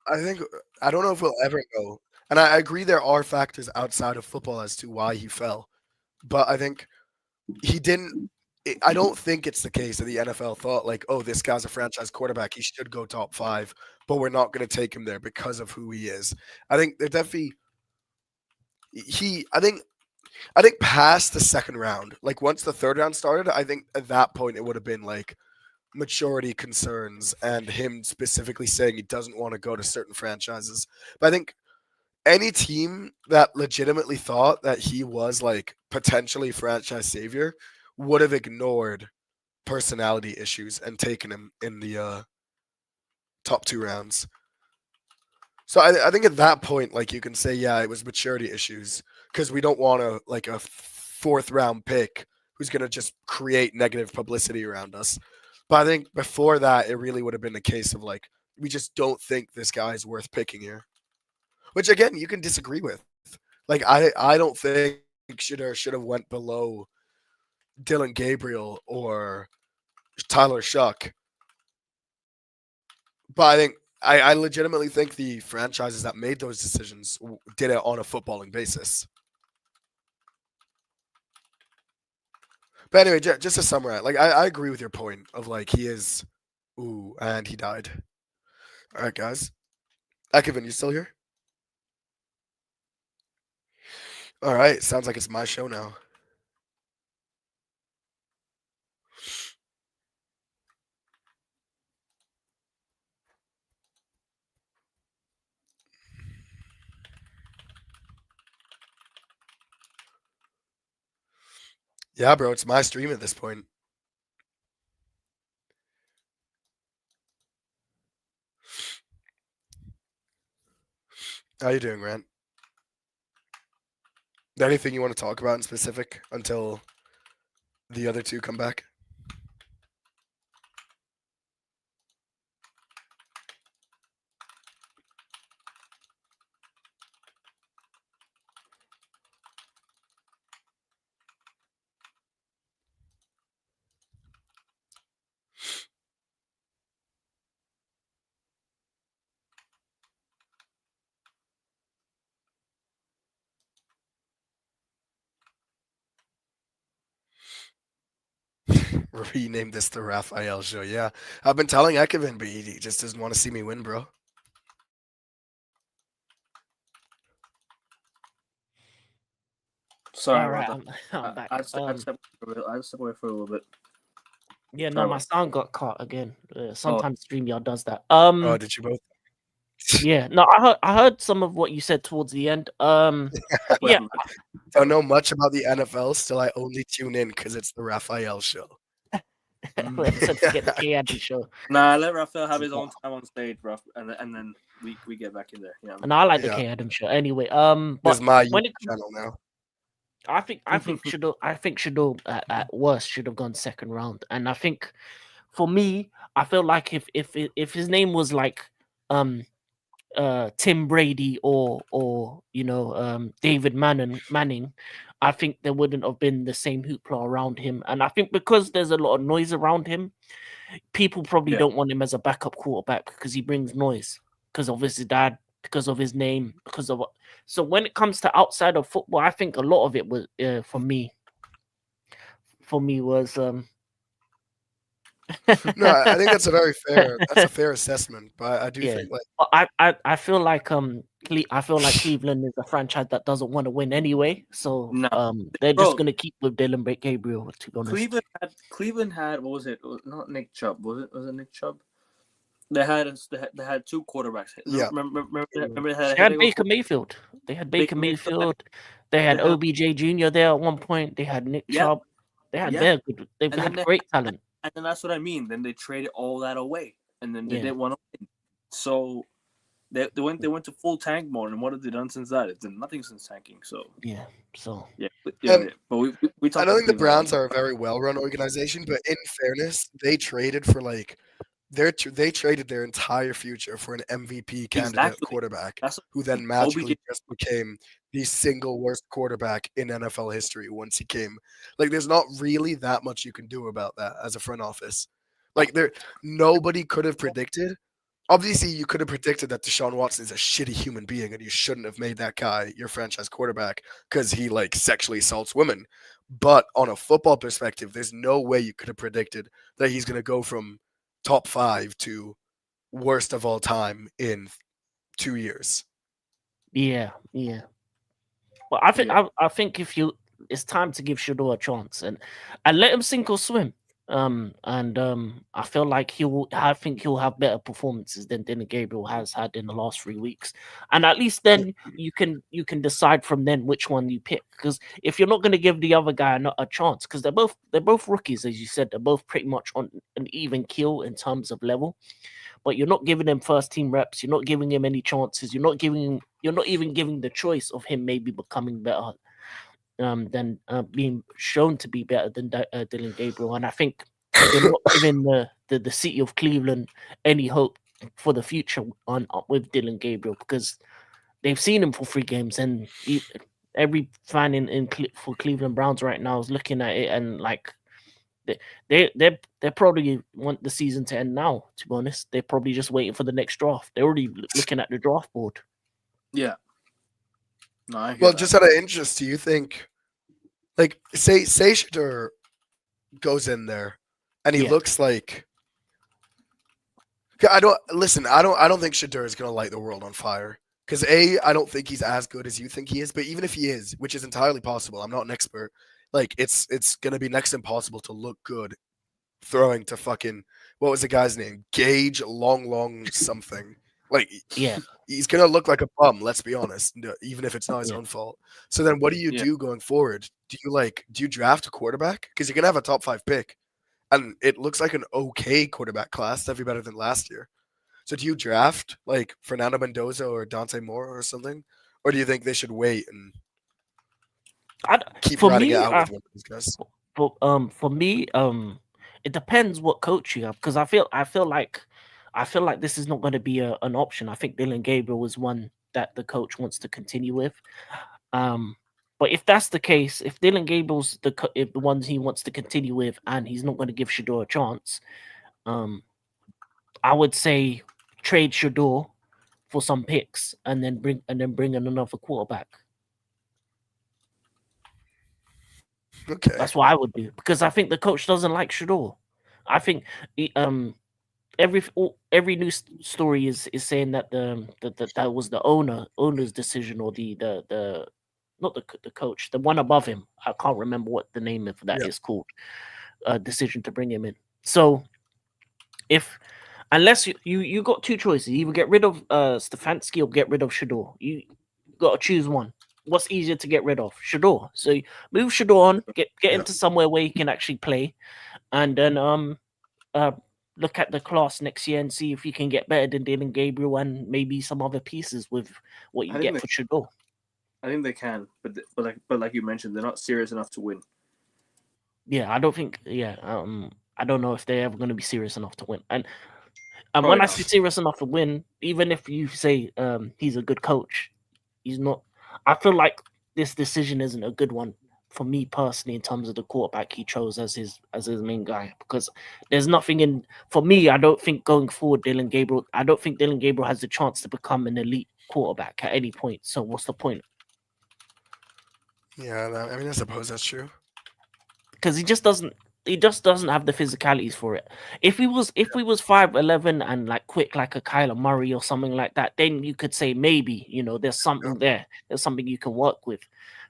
[SPEAKER 3] I think I don't know if we'll ever know, and I agree there are factors outside of football as to why he fell, but I think he didn't. I don't think it's the case that the NFL thought like, oh, this guy's a franchise quarterback, he should go top 5, but we're not going to take him there because of who he is. I think they're definitely he. I think past the 2nd round, like once the 3rd round started, I think at that point it would have been like maturity concerns and him specifically saying he doesn't want to go to certain franchises. But I think any team that legitimately thought that he was like potentially franchise savior would have ignored personality issues and taken him in the top 2 rounds. So I think at that point, like you can say, yeah, it was maturity issues because we don't want like a 4th round pick who's going to just create negative publicity around us. But I think before that, it really would have been a case of like, we just don't think this guy's worth picking here. Which again, you can disagree with. Like I don't think should have went below Dylan Gabriel or Tyler Shuck. But I think I legitimately think the franchises that made those decisions did it on a footballing basis. But anyway, just to summarize, like I agree with your point of like he is, ooh, and he died. All right, guys. Kevin, you still here? All right, sounds like it's my show now. Yeah, bro, it's my stream at this point. How you doing, Rant? Anything you want to talk about in specific until the other two come back? Rename this the Raphael show. Yeah, I've been telling Ekevin, but he just doesn't want to see me win, bro.
[SPEAKER 1] Sorry
[SPEAKER 2] All right,
[SPEAKER 1] about that.
[SPEAKER 2] I'm back.
[SPEAKER 1] I step away for a little bit.
[SPEAKER 2] Yeah, no,
[SPEAKER 1] Sorry
[SPEAKER 2] my
[SPEAKER 1] about
[SPEAKER 2] sound got cut again.
[SPEAKER 1] Oh.
[SPEAKER 2] Sometimes StreamYard does that.
[SPEAKER 3] Oh, did you both?
[SPEAKER 2] Yeah, no, I heard some of what you said towards the end. Yeah,
[SPEAKER 3] Don't know much about the NFL. Still, I only tune in because it's the Raphael show.
[SPEAKER 2] I said forget the K Adam show.
[SPEAKER 1] Nah, let Raphael have his own time on stage, bro, and then we get back in there. Yeah.
[SPEAKER 2] And I like the
[SPEAKER 3] Yeah.
[SPEAKER 2] K Adam show anyway.
[SPEAKER 3] This
[SPEAKER 2] But
[SPEAKER 3] is my
[SPEAKER 2] when
[SPEAKER 3] YouTube
[SPEAKER 2] it
[SPEAKER 3] channel now.
[SPEAKER 2] I think Shador at worst should have gone second round, and I think for me, I feel like if his name was like Tim Brady or David Manning, I think there wouldn't have been the same hoopla around him, and I think because there's a lot of noise around him, people probably
[SPEAKER 1] Yeah.
[SPEAKER 2] don't want him as a backup quarterback because he brings noise because of his dad, because of his name, because of what. So when it comes to outside of football, I think a lot of it was for me was
[SPEAKER 3] No, I think that's a fair assessment. But I do
[SPEAKER 2] yeah.
[SPEAKER 3] think like
[SPEAKER 2] But I feel like I feel like Cleveland is a franchise that doesn't want to win anyway, so
[SPEAKER 1] No.
[SPEAKER 2] they're
[SPEAKER 1] Bro.
[SPEAKER 2] just gonna keep with Dylan Gabriel, to be honest.
[SPEAKER 1] Cleveland had what was it? Not Nick Chubb. Was it Nick Chubb? They had two quarterbacks.
[SPEAKER 3] Yeah.
[SPEAKER 1] Remember they
[SPEAKER 2] They had Baker Mayfield. They had Baker Mayfield. They had OBJ Jr. there at one point. They had Nick Chubb. They had
[SPEAKER 1] Yeah.
[SPEAKER 2] good. They've
[SPEAKER 1] And
[SPEAKER 2] had
[SPEAKER 1] then
[SPEAKER 2] great talent.
[SPEAKER 1] And then that's what I mean. Then they traded all that away, and then they
[SPEAKER 2] Yeah.
[SPEAKER 1] didn't want to win. So they went to full tank mode, and what have they done since that? It's done nothing since tanking. So
[SPEAKER 2] Yeah. So
[SPEAKER 1] yeah.
[SPEAKER 3] And
[SPEAKER 1] But we
[SPEAKER 3] I
[SPEAKER 1] talked.
[SPEAKER 3] don't think the Browns are a very well-run organization, but in fairness, they traded for like they traded their entire future for an MVP candidate
[SPEAKER 1] Exactly.
[SPEAKER 3] quarterback,
[SPEAKER 1] That's
[SPEAKER 3] who then magically
[SPEAKER 1] OBJ.
[SPEAKER 3] just became the single worst quarterback in NFL history once he came. Like, there's not really that much you can do about that as a front office. Like, nobody could have predicted. Obviously, you could have predicted that Deshaun Watson is a shitty human being and you shouldn't have made that guy your franchise quarterback because he like sexually assaults women. But on a football perspective, there's no way you could have predicted that he's going to go from top 5 to worst of all time in 2 years.
[SPEAKER 2] yeah. But I think it's time to give Shador a chance and let him sink or swim. I feel like I think he'll have better performances than Dylan Gabriel has had in the last 3 weeks. And at least then you can decide from then which one you pick. Because if you're not going to give the other guy a chance, because they're both rookies, as you said, they're both pretty much on an even keel in terms of level. But you're not giving him first team reps. You're not giving him any chances. You're not even giving the choice of him maybe becoming better than being shown to be better than Dylan Gabriel. And I think you're not giving the city of Cleveland any hope for the future with Dylan Gabriel because they've seen him for 3 games, and every fan for Cleveland Browns right now is looking at it and like they probably want the season to end now. To be honest, they're probably just waiting for the next draft. They're already looking at the draft board.
[SPEAKER 1] Yeah. No, I hear
[SPEAKER 3] Well,
[SPEAKER 1] that.
[SPEAKER 3] just out of interest, do you think, like, say Shador goes in there and he looks like, I don't think Shador is gonna light the world on fire. Because I don't think he's as good as you think he is. But even if he is, which is entirely possible, I'm not an expert. Like, it's gonna be next to impossible to look good throwing to fucking, what was the guy's name? Gage Long something. Like
[SPEAKER 2] Yeah,
[SPEAKER 3] he's gonna look like a bum. Let's be honest, even if it's not his
[SPEAKER 2] yeah.
[SPEAKER 3] own fault. So then, what do you
[SPEAKER 1] Yeah.
[SPEAKER 3] do going forward? Do you draft a quarterback? Because you're gonna have a top 5 pick, and it looks like an okay quarterback class, definitely better than last year. So do you draft like Fernando Mendoza or Dante Moore or something, or do you think they should wait and keep
[SPEAKER 2] For
[SPEAKER 3] riding it
[SPEAKER 2] me,
[SPEAKER 3] out with one of these guys?
[SPEAKER 2] for me, it depends what coach you have because I feel like this is not going to be an option. I think Dylan Gabriel is one that the coach wants to continue with. Um, but if that's the case, if Dylan Gabriel's if the ones he wants to continue with, and he's not going to give Shador a chance, um, I would say trade Shador for some picks and then bring in another quarterback.
[SPEAKER 3] Okay.
[SPEAKER 2] That's what I would do because I think the coach doesn't like Shador. I think every news story is saying that that was the owner's decision or the not the coach, the one above him. I can't remember what the name of that
[SPEAKER 3] Yeah.
[SPEAKER 2] is called. Decision to bring him in. So if unless you got two choices, either get rid of Stefanski or get rid of Shador. You got to choose one. What's easier to get rid of? Shador. So move Shador on, get
[SPEAKER 3] Yeah.
[SPEAKER 2] into somewhere where he can actually play, and then uh look at the class next year and see if you can get better than Dylan Gabriel and maybe some other pieces with what you
[SPEAKER 1] I think
[SPEAKER 2] get for Shador.
[SPEAKER 1] I think they can, but like you mentioned, they're not serious enough to win.
[SPEAKER 2] Yeah, I don't think. Yeah, I don't know if they're ever going to be serious enough to win. And
[SPEAKER 1] Probably
[SPEAKER 2] when I
[SPEAKER 1] not.
[SPEAKER 2] say serious enough to win, even if you say he's a good coach, he's not. I feel like this decision isn't a good one for me personally in terms of the quarterback he chose as his main guy because there's nothing in for me. I don't think going forward, Dylan Gabriel. I don't think Dylan Gabriel has the chance to become an elite quarterback at any point. So what's the point?
[SPEAKER 3] Yeah. I mean, I suppose that's true.
[SPEAKER 2] Because he just doesn't have the physicalities for it. If we was 5'11" and like quick like a Kyler Murray or something like that, then you could say maybe, there's
[SPEAKER 3] Yeah.
[SPEAKER 2] something there. There's something you can work with.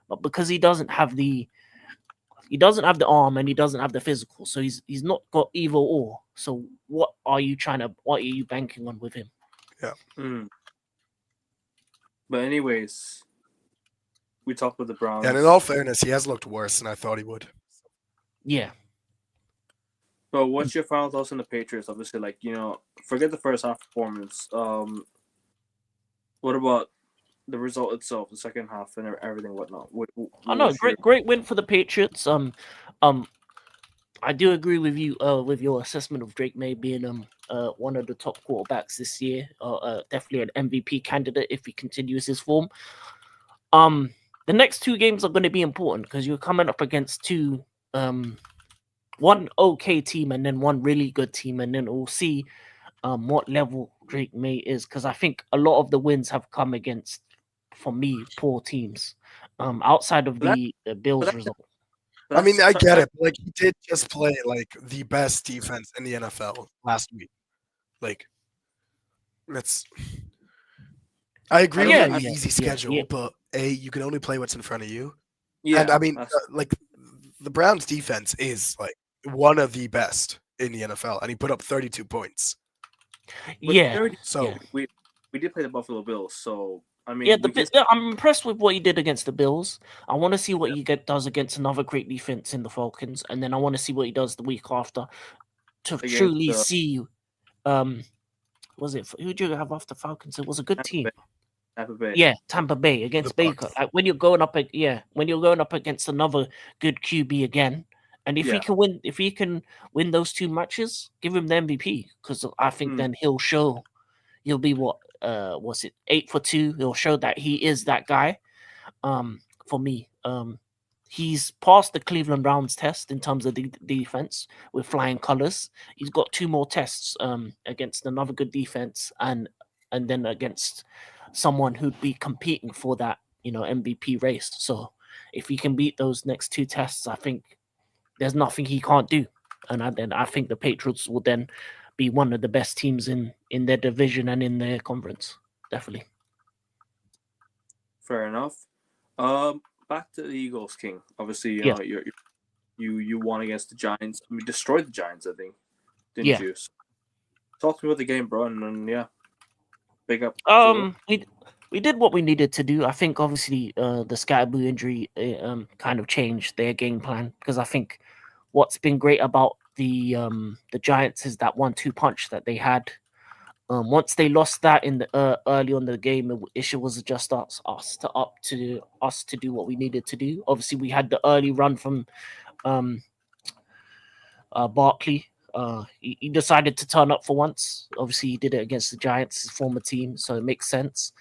[SPEAKER 2] But because he doesn't have the arm and he doesn't have the physical, so he's not got either or. So what are you banking on with him?
[SPEAKER 3] Yeah.
[SPEAKER 1] Mm. But anyways, we talked with the Browns.
[SPEAKER 3] And in all fairness, he has looked worse than I thought he would.
[SPEAKER 2] Yeah.
[SPEAKER 1] But what's your final thoughts on the Patriots? Obviously, forget the first half performance. What about the result itself, the second half, and everything, whatnot?
[SPEAKER 2] I know,
[SPEAKER 1] What's your...
[SPEAKER 2] great win for the Patriots. I do agree with you with your assessment of Drake May being one of the top quarterbacks this year. Definitely an MVP candidate if he continues his form. The next two games are going to be important because you're coming up against one okay team and then one really good team, and then we'll see what level Drake May is because I think a lot of the wins have come against, for me, poor teams. Outside of
[SPEAKER 1] But
[SPEAKER 2] the
[SPEAKER 1] but
[SPEAKER 2] Bills
[SPEAKER 1] that's,
[SPEAKER 2] result.
[SPEAKER 1] but
[SPEAKER 3] I mean, I
[SPEAKER 1] that's
[SPEAKER 3] get it. But, like he did just play like the best defense in the NFL last week. Like that's. I agree with
[SPEAKER 2] Yeah,
[SPEAKER 3] an
[SPEAKER 2] yeah,
[SPEAKER 3] easy
[SPEAKER 2] yeah,
[SPEAKER 3] schedule,
[SPEAKER 2] yeah.
[SPEAKER 3] but you can only play what's in front of you.
[SPEAKER 1] yeah.
[SPEAKER 3] And I mean,
[SPEAKER 1] That's,
[SPEAKER 3] like the Browns' defense is like one of the best in the NFL, and he put up 32 points.
[SPEAKER 1] but
[SPEAKER 2] Yeah,
[SPEAKER 3] So
[SPEAKER 2] yeah.
[SPEAKER 1] we did play the Buffalo Bills, so I
[SPEAKER 2] Yeah,
[SPEAKER 1] mean, we can.
[SPEAKER 2] I'm impressed with what he did against the Bills. I want to see what does against another great defense in the Falcons, and then I want to see what he does the week after to
[SPEAKER 1] Against
[SPEAKER 2] truly see. Um, was it who did you have after Falcons? It was a good
[SPEAKER 1] Tampa
[SPEAKER 2] team.
[SPEAKER 1] Bay. Tampa Bay.
[SPEAKER 2] Yeah, Tampa Bay
[SPEAKER 3] the
[SPEAKER 2] against Baker.
[SPEAKER 3] Bucks.
[SPEAKER 2] Like when you're going up against another good QB again, and if he
[SPEAKER 1] Yeah.
[SPEAKER 2] can win those two matches, give him the MVP because I think
[SPEAKER 1] Mm.
[SPEAKER 2] then he'll be what was it 8 for 2? He'll show that he is that guy. For me, he's passed the Cleveland Browns test in terms of the defense with flying colors. He's got two more tests against another good defense and then against someone who'd be competing for that MVP race. So if he can beat those next two tests, I think there's nothing he can't do. And then I think the Patriots will then be one of the best teams in their division and in their conference. Definitely.
[SPEAKER 1] Fair enough. Back to the Eagles, King. Obviously,
[SPEAKER 2] Yeah.
[SPEAKER 1] you won against the Giants. I mean, destroyed the Giants, I think, didn't
[SPEAKER 2] Yeah.
[SPEAKER 1] you? So, talk to me about the game, bro, and yeah. Pick up.
[SPEAKER 2] We did what we needed to do. I think obviously the Scatterboo injury kind of changed their game plan, because I think what's been great about the Giants is that 1-2 punch that they had. Once they lost that in the early on the game, the issue was just us to do what we needed to do. Obviously, we had the early run from um, Barkley. He decided to turn up for once. Obviously, he did it against the Giants, his former team, so it makes sense.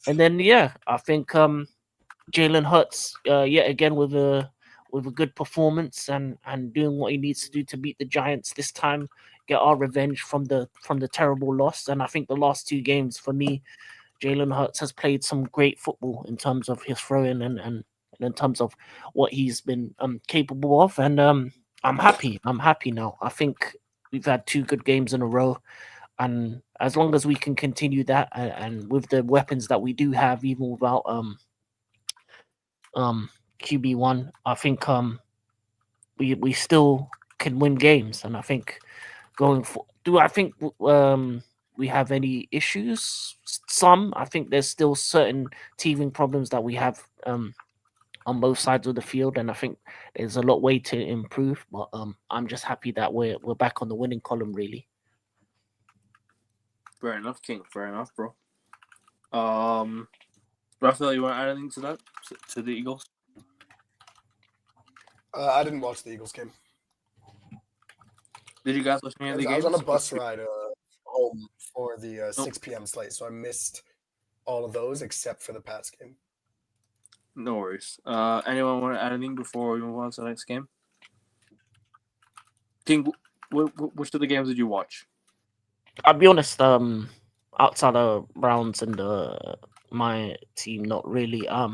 [SPEAKER 2] And then, yeah, I think Jalen Hurts, yet again with a good performance and doing what he needs to do to beat the Giants this time, get our revenge from the terrible loss. And I think the last 2 games for me, Jalen Hurts has played some great football in terms of his throwing and in terms of what he's been capable of. And I'm happy. I'm happy now. I think we've had 2 good games in a row. And as long as we can continue that, and with the weapons that we do have, even without QB1, I think we still can win games. And I think going for I think we have any issues? Some. I think there's still certain teething problems that we have on both sides of the field, and I think there's a lot way to improve. But I'm just happy that we're back on the winning column, really.
[SPEAKER 1] Fair enough, King. Fair enough, bro. Raphael, you want to add anything to that? To the Eagles?
[SPEAKER 3] I didn't watch the Eagles game.
[SPEAKER 1] Did you guys watch any of the
[SPEAKER 3] I
[SPEAKER 1] games?
[SPEAKER 3] was on a bus ride home for the 6 p.m. slate, so I missed all of those except for the Pats game.
[SPEAKER 1] No worries. Anyone want to add anything before we move on to the next game? King, which of the games did you watch?
[SPEAKER 2] I'll be honest. Outside of Browns and my team, not really. I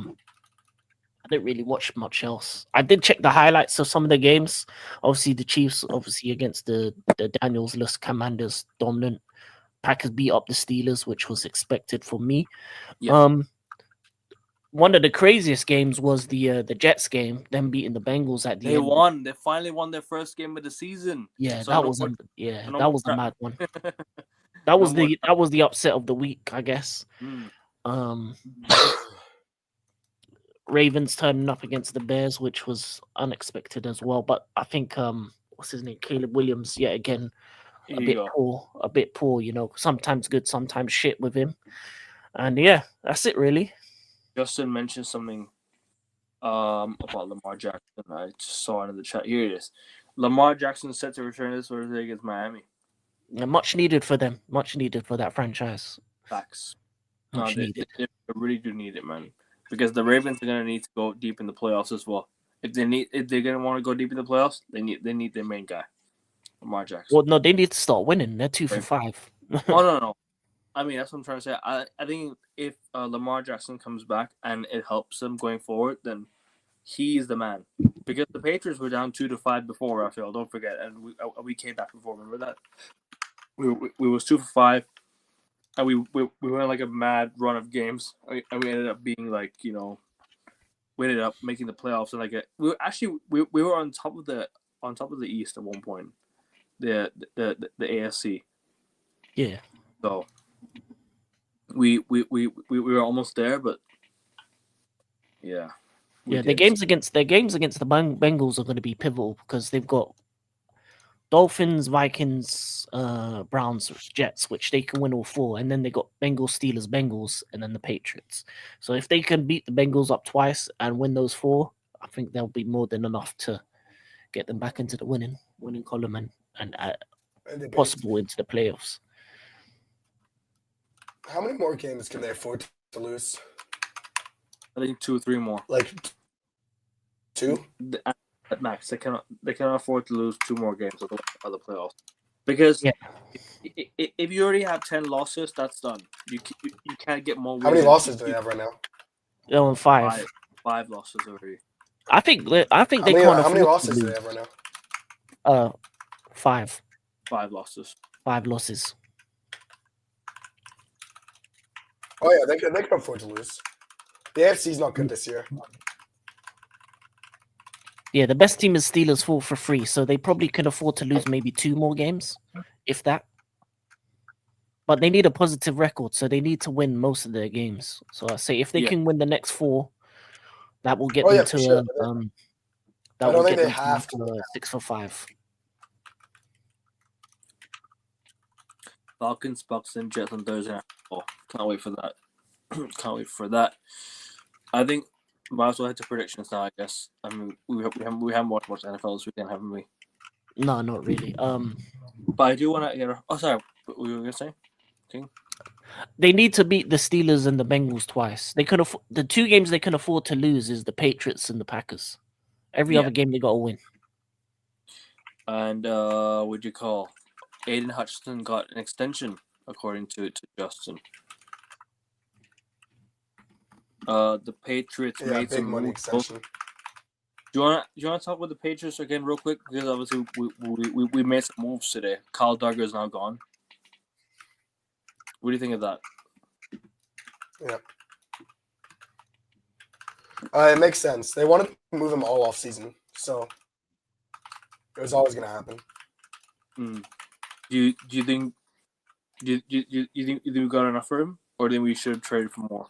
[SPEAKER 2] didn't really watch much else. I did check the highlights of some of the games. Obviously, the Chiefs, against the Daniels-less Commanders, dominant. Packers beat up the Steelers, which was expected for me.
[SPEAKER 1] Yeah.
[SPEAKER 2] One of the craziest games was the Jets game, them beating the Bengals at the end.
[SPEAKER 1] They won. They finally won their first game of the season.
[SPEAKER 2] Yeah,
[SPEAKER 1] So
[SPEAKER 2] that was a mad one. That was the upset of the week, I guess. Ravens turning up against the Bears, which was unexpected as well. But I think what's his name, Caleb Williams, yet again, a bit poor. You know, sometimes good, sometimes shit with him. And yeah, that's it really.
[SPEAKER 1] Justin mentioned something about Lamar Jackson. I just saw it in the chat. Here it is. Lamar Jackson set to return this Thursday against Miami.
[SPEAKER 2] Yeah, much needed for them. Much needed for that franchise.
[SPEAKER 1] Facts.
[SPEAKER 2] They
[SPEAKER 1] really do need it, man. Because the Ravens are gonna need to go deep in the playoffs as well. If they're gonna want to go deep in the playoffs, they need their main guy, Lamar Jackson.
[SPEAKER 2] Well, no, they need to start winning. They're 2 for 5.
[SPEAKER 1] No. I mean, that's what I'm trying to say. I think if Lamar Jackson comes back and it helps them going forward, then he's the man. Because the Patriots were down 2-5 before, Raphael. Don't forget, and we came back before. Remember that? We was 2 for 5, and we went like a mad run of games, and we ended up being like, you know, we ended up making the playoffs, and we were on top of the East at one point, the AFC.
[SPEAKER 2] Yeah.
[SPEAKER 1] So we were almost there, but yeah.
[SPEAKER 2] Their games against the Bengals are going to be pivotal because they've got Dolphins, Vikings, Browns, Jets, which they can win all 4, and then they got Bengals, Steelers, Bengals, and then the Patriots. So if they can beat the Bengals up twice and win those 4, I think that'll be more than enough to get them back into the winning column and possible into the playoffs.
[SPEAKER 3] How many more games can they afford to lose?
[SPEAKER 1] I think 2 or 3 more.
[SPEAKER 3] Like 2?
[SPEAKER 1] At max, they cannot afford to lose 2 more games of the playoffs, because if you already have 10 losses, that's done. You can't get more.
[SPEAKER 3] How many losses do they have right now?
[SPEAKER 2] They're on 5.
[SPEAKER 1] 5 losses already.
[SPEAKER 2] I think they can't afford.
[SPEAKER 3] How many losses do they have right now?
[SPEAKER 2] 5.
[SPEAKER 1] 5 losses.
[SPEAKER 2] 5 losses.
[SPEAKER 3] Oh yeah, they can afford to lose. The AFC's not good this year.
[SPEAKER 2] Yeah, the best team is Steelers 4 for 3, so they probably can afford to lose maybe 2 more games, if that. but they need a positive record, so they need to win most of their games. So I say if they
[SPEAKER 1] Yeah.
[SPEAKER 2] can win the next 4, that will get
[SPEAKER 3] Oh
[SPEAKER 2] them
[SPEAKER 3] yeah, for sure.
[SPEAKER 2] to
[SPEAKER 3] I
[SPEAKER 2] that will
[SPEAKER 3] don't think
[SPEAKER 2] get
[SPEAKER 3] they
[SPEAKER 2] them to
[SPEAKER 3] have to.
[SPEAKER 2] like, 6 for 5.
[SPEAKER 1] Falcons, Bucks, and Jets on Thursday night. Oh, can't wait for that. Can't wait for that. I think might as well head to predictions now. I guess. I mean, we haven't watched much NFL this weekend, haven't we?
[SPEAKER 2] No, not really.
[SPEAKER 1] But I do want to get. Oh, sorry. What were you gonna say? King?
[SPEAKER 2] They need to beat the Steelers and the Bengals twice. They could the 2 games they can afford to lose is the Patriots and the Packers. Every
[SPEAKER 1] Yeah.
[SPEAKER 2] other game they got to win.
[SPEAKER 1] And what'd you call? Aiden Hutchinson got an extension, according to Justin. The Patriots
[SPEAKER 3] Yeah,
[SPEAKER 1] made
[SPEAKER 3] big
[SPEAKER 1] some
[SPEAKER 3] money
[SPEAKER 1] moves.
[SPEAKER 3] extension.
[SPEAKER 1] Do you want to talk about the Patriots again real quick? Because obviously we made some moves today. Kyle Duggar is now gone. What do you think of that?
[SPEAKER 3] Yeah. It makes sense. They wanted to move him all off season, so it was always going to happen.
[SPEAKER 1] Do you think you think we got enough for him, or do you think we should have traded for more?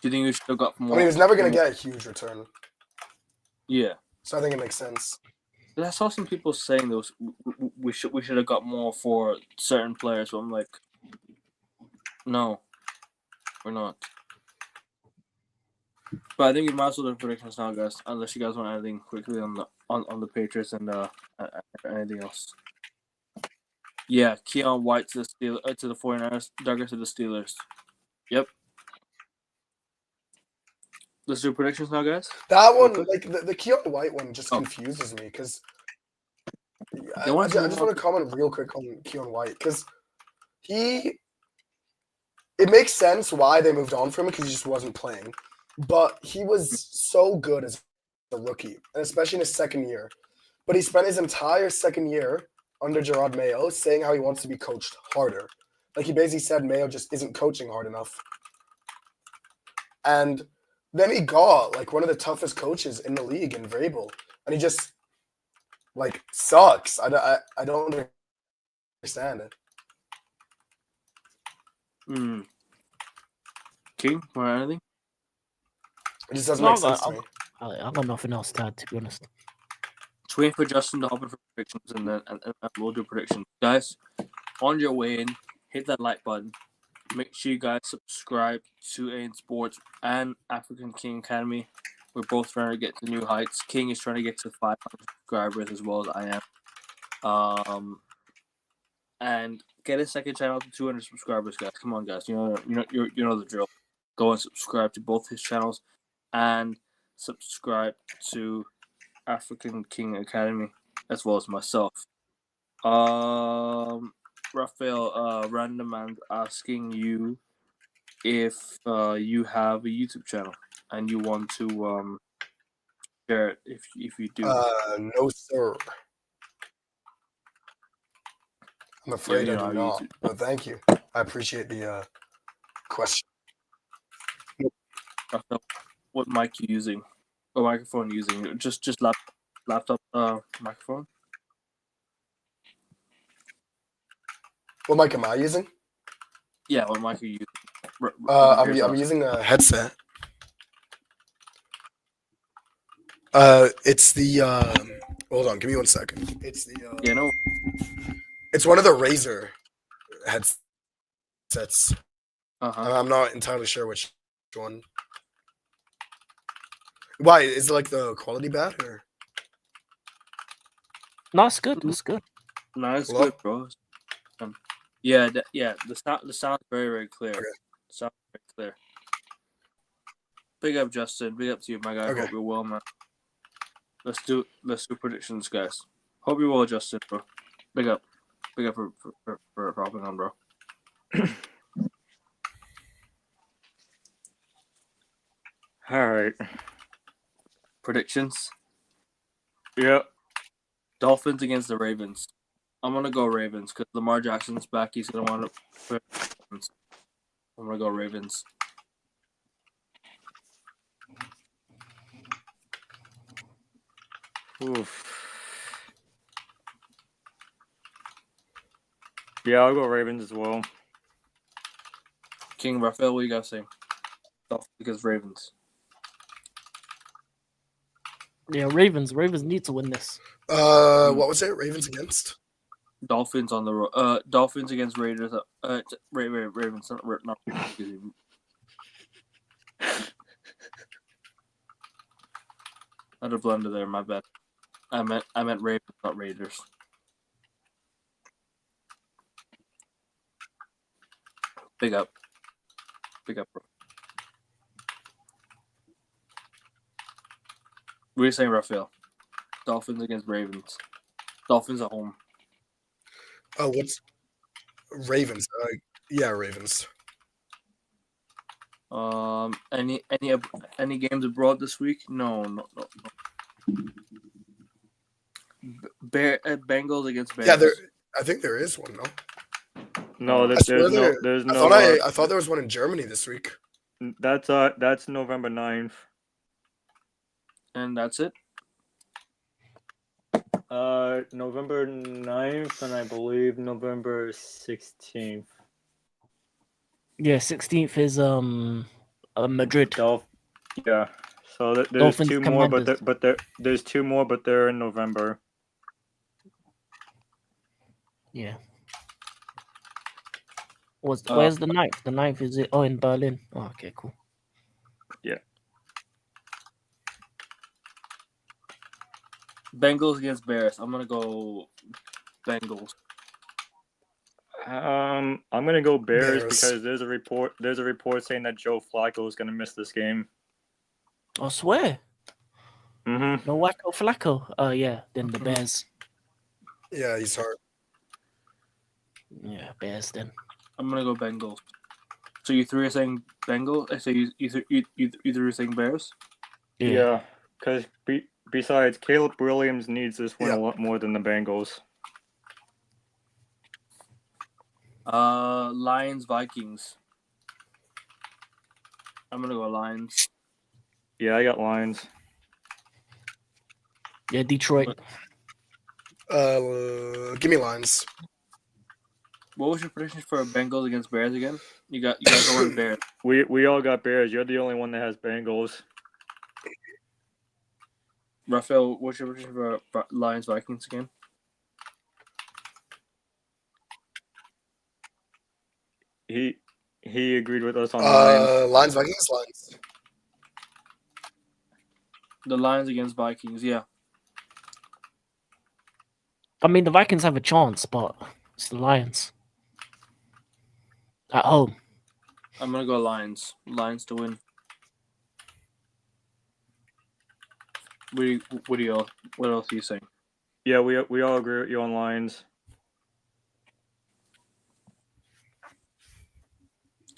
[SPEAKER 1] Do you think we should have got more?
[SPEAKER 3] I mean, he was never going to get a huge return,
[SPEAKER 1] Yeah.
[SPEAKER 3] so I think it makes sense.
[SPEAKER 1] But I saw some people saying those we should have got more for certain players. So I'm like, no, we're not. But I think we might as well do predictions now, guys. Unless you guys want anything quickly on the Patriots and anything else. Yeah, Keon White to the 49ers, Duggar to the Steelers. Yep. Let's do predictions now, guys.
[SPEAKER 3] That one,
[SPEAKER 1] quick.
[SPEAKER 3] like the Keon White one, just confuses me because I just want to comment real quick on Keon White because it makes sense why they moved on from him because he just wasn't playing, but he was so good as a rookie, and especially in his second year. But he spent his entire second year under Gerard Mayo saying how he wants to be coached harder. Like he basically said Mayo just isn't coaching hard enough. And then he got like one of the toughest coaches in the league in Vrabel, and he just like sucks. I don't understand it.
[SPEAKER 1] King, or anything?
[SPEAKER 3] It just doesn't make sense to me.
[SPEAKER 2] I've got nothing else to add, to be honest.
[SPEAKER 1] Just waiting for Justin to hop in for predictions, and then we'll do predictions, guys. On your way in, hit that like button. Make sure you guys subscribe to AN Sports and African King Academy. We're both trying to get to new heights. King is trying to get to 500 subscribers as well as I am. And get a second channel to 200 subscribers, guys. Come on, guys. You know the drill. Go and subscribe to both his channels, and subscribe to African King Academy as well as myself. Raphael, random man asking you if you have a YouTube channel and you want to share it if you do.
[SPEAKER 3] No, sir. I'm afraid I do not. But thank you. I appreciate the question.
[SPEAKER 1] Raphael, what mic you using? What microphone you using? Just laptop microphone?
[SPEAKER 3] What mic am I using?
[SPEAKER 1] Yeah, what mic are you using?
[SPEAKER 3] I'm using a headset. It's the hold on, give me 1 second. It's the
[SPEAKER 1] yeah, no.
[SPEAKER 3] It's one of the Razer headsets. I'm not entirely sure which one. Why is it like the quality bad or?
[SPEAKER 2] No, it's good. It's good.
[SPEAKER 1] No, it's good, bro. Yeah, the sound's very, very clear.
[SPEAKER 3] Okay.
[SPEAKER 1] Sounds very clear. Big up, Justin. Big up to you, my guy.
[SPEAKER 3] Okay.
[SPEAKER 1] Hope you're well, man. Let's do predictions, guys. Hope you're well, Justin, bro. Big up for hopping on, bro. All right. Predictions. Yep. Dolphins against the Ravens. I'm gonna go Ravens because Lamar Jackson's back. He's gonna want to. I'm gonna go Ravens.
[SPEAKER 4] Oof. Yeah, I'll go Ravens as well.
[SPEAKER 1] King Raphael, what you got to say? Dolphins against Ravens.
[SPEAKER 2] Yeah, Ravens need to win this.
[SPEAKER 3] What was it? Ravens against?
[SPEAKER 1] Dolphins on the road. Dolphins against Raiders. Ravens. Not excuse me. I had a blunder there. My bad. I meant Ravens, not Raiders. Big up, bro. What are you saying, Raphael? Dolphins against Ravens. Dolphins at home.
[SPEAKER 3] Oh, what's Ravens? Yeah, Ravens.
[SPEAKER 1] Any games abroad this week? No. Bengals against Bears.
[SPEAKER 3] Yeah, there. I think there is one. No,
[SPEAKER 4] No,
[SPEAKER 3] I swear
[SPEAKER 4] there's
[SPEAKER 3] I
[SPEAKER 4] no.
[SPEAKER 3] thought I thought there was one in Germany this week.
[SPEAKER 4] That's November 9th.
[SPEAKER 1] And that's it.
[SPEAKER 4] November 9th, and I believe November 16th.
[SPEAKER 2] Yeah, 16th is Madrid.
[SPEAKER 4] Yeah. So there's
[SPEAKER 2] Dolphins
[SPEAKER 4] two more,
[SPEAKER 2] Commanders.
[SPEAKER 4] there's two more, but they're in November.
[SPEAKER 2] Yeah. Where's the 9th? The 9th is it? Oh, in Berlin. Oh, okay, cool.
[SPEAKER 4] Yeah.
[SPEAKER 1] Bengals against Bears. I'm gonna go Bengals.
[SPEAKER 4] I'm gonna go Bears,
[SPEAKER 3] Bears.
[SPEAKER 4] because there's a report saying that Joe Flacco is gonna miss this game.
[SPEAKER 2] I swear.
[SPEAKER 4] Mm-hmm.
[SPEAKER 2] No Wacko Flacco. Oh yeah, then the Bears.
[SPEAKER 3] Yeah, he's hard.
[SPEAKER 2] Yeah, Bears then.
[SPEAKER 1] I'm gonna go Bengals. So you three are saying Bengals? So you three are saying Bears?
[SPEAKER 4] Yeah, because besides, Caleb Williams needs this win
[SPEAKER 3] Yeah.
[SPEAKER 4] a lot more than the Bengals.
[SPEAKER 1] Lions Vikings. I'm gonna go Lions.
[SPEAKER 4] Yeah, I got Lions.
[SPEAKER 2] Yeah, Detroit.
[SPEAKER 3] Give me Lions.
[SPEAKER 1] What was your prediction for Bengals against Bears again? You guys going Bears.
[SPEAKER 4] We all got Bears. You're the only one that has Bengals.
[SPEAKER 1] Raphael, what's your prediction for Lions Vikings again?
[SPEAKER 4] He agreed with us on Lions.
[SPEAKER 3] Lions, Vikings, Lions.
[SPEAKER 1] The Lions against Vikings, yeah.
[SPEAKER 2] I mean, the Vikings have a chance, but it's the Lions at home.
[SPEAKER 1] I'm gonna go Lions. Lions to win. What else are you saying?
[SPEAKER 4] Yeah, we all agree with you on Lions.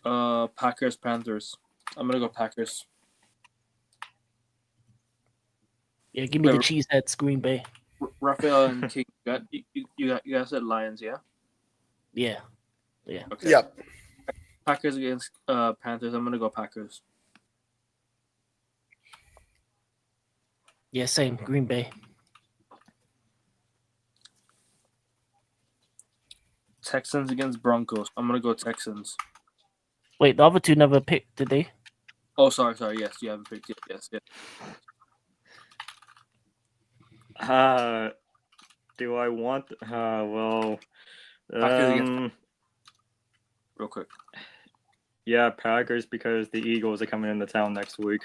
[SPEAKER 1] Packers Panthers. I'm gonna go Packers.
[SPEAKER 2] Yeah, give me the Cheeseheads, Green Bay.
[SPEAKER 1] Raphael and King, you guys said Lions, yeah?
[SPEAKER 2] Yeah.
[SPEAKER 1] Okay.
[SPEAKER 3] Yep.
[SPEAKER 1] Packers against Panthers. I'm gonna go Packers.
[SPEAKER 2] Yeah, same. Green Bay.
[SPEAKER 1] Texans against Broncos. I'm gonna go Texans.
[SPEAKER 2] Wait, the other two never picked, did they?
[SPEAKER 1] Oh, sorry. Yes, you haven't picked it. Yes.
[SPEAKER 4] Do I want? Well,
[SPEAKER 1] Packers against real quick.
[SPEAKER 4] Yeah, Packers, because the Eagles are coming into town next week.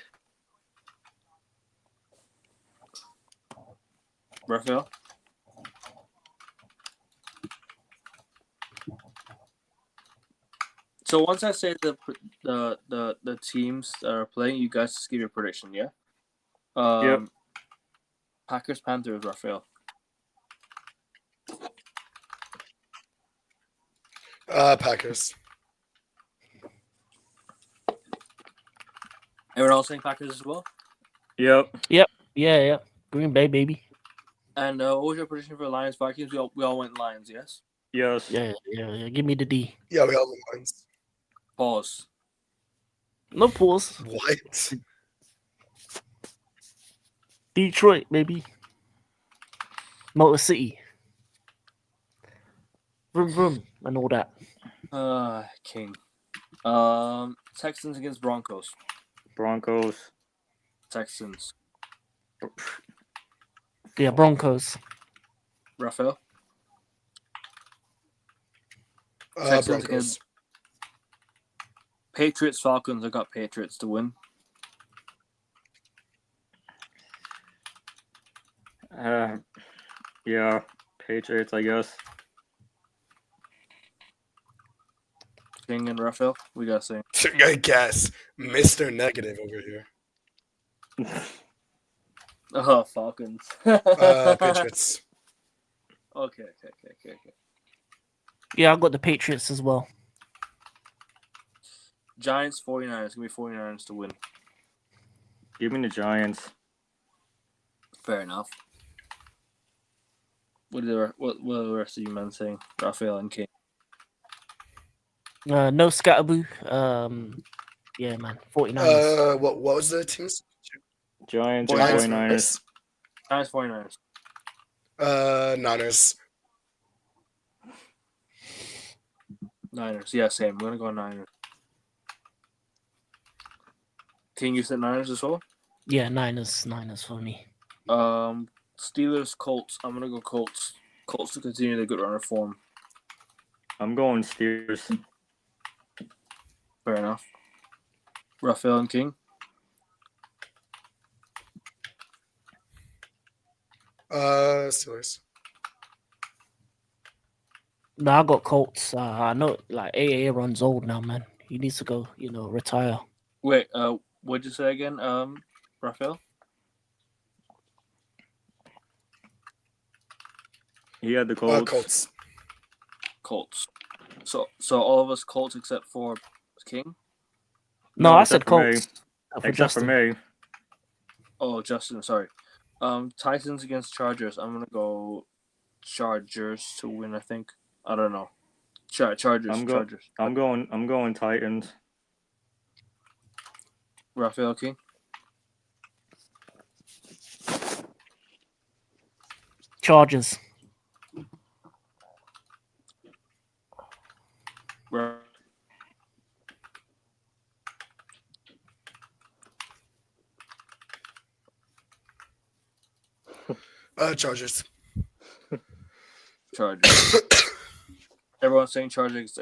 [SPEAKER 1] Raphael. So once I say the teams that are playing, you guys just give your prediction, yeah?
[SPEAKER 4] Yep.
[SPEAKER 1] Packers Panthers, Raphael.
[SPEAKER 3] Packers.
[SPEAKER 1] Everyone else saying Packers as well?
[SPEAKER 4] Yep.
[SPEAKER 2] Yeah. Green Bay, baby.
[SPEAKER 1] And what was your prediction for Lions Vikings? We all went Lions, yes?
[SPEAKER 4] Yes.
[SPEAKER 2] Yeah. Give me the D.
[SPEAKER 3] Yeah, we all went Lions.
[SPEAKER 1] Pause.
[SPEAKER 2] No pause.
[SPEAKER 3] What?
[SPEAKER 2] Detroit, baby. Motor City. Vroom vroom and all that.
[SPEAKER 1] King. Texans against Broncos.
[SPEAKER 4] Broncos.
[SPEAKER 1] Texans.
[SPEAKER 2] Yeah, Broncos.
[SPEAKER 1] Raphael. Texans
[SPEAKER 3] Broncos.
[SPEAKER 1] against Patriots. Falcons. I got Patriots to win.
[SPEAKER 4] Yeah, Patriots, I guess.
[SPEAKER 1] King and Raphael. We got same.
[SPEAKER 3] I guess Mr. Negative over here.
[SPEAKER 1] Oh, Falcons.
[SPEAKER 3] Patriots.
[SPEAKER 1] Okay.
[SPEAKER 2] Yeah, I got the Patriots as well.
[SPEAKER 1] Giants, 49ers. Give me 49ers to win.
[SPEAKER 4] Give me the Giants.
[SPEAKER 1] Fair enough. What are the rest of you men saying? Raphael and King.
[SPEAKER 2] No Scatterboo. Yeah, man. 49ers.
[SPEAKER 3] What was the teams?
[SPEAKER 4] Giants and
[SPEAKER 3] Giants,
[SPEAKER 4] 49ers.
[SPEAKER 1] Giants, 49ers.
[SPEAKER 3] Niners.
[SPEAKER 1] Niners. Yeah, same. I'm going to go Niners. King, you said Niners as well?
[SPEAKER 2] Yeah, Niners for me.
[SPEAKER 1] Steelers, Colts. I'm going to go Colts. Colts to continue the good run of form.
[SPEAKER 4] I'm going Steelers.
[SPEAKER 1] Fair enough. Raphael and King.
[SPEAKER 3] Steelers.
[SPEAKER 2] No, I got Colts. I know, like AA runs old now, man. He needs to go, retire.
[SPEAKER 1] Wait, what'd you say again, Raphael?
[SPEAKER 4] He had the Colts.
[SPEAKER 3] Colts.
[SPEAKER 1] Colts. So all of us Colts except for King?
[SPEAKER 2] No, I
[SPEAKER 4] except
[SPEAKER 2] said
[SPEAKER 4] for me.
[SPEAKER 2] Colts. For
[SPEAKER 4] Except
[SPEAKER 2] Justin.
[SPEAKER 4] for me.
[SPEAKER 1] Oh, Justin, sorry. Titans against Chargers. I'm going to go Chargers to win, I think. I don't know. Chargers. Chargers.
[SPEAKER 4] I'm going Titans.
[SPEAKER 1] Raphael King.
[SPEAKER 2] Chargers.
[SPEAKER 3] Chargers.
[SPEAKER 1] Chargers. Everyone's saying Chargers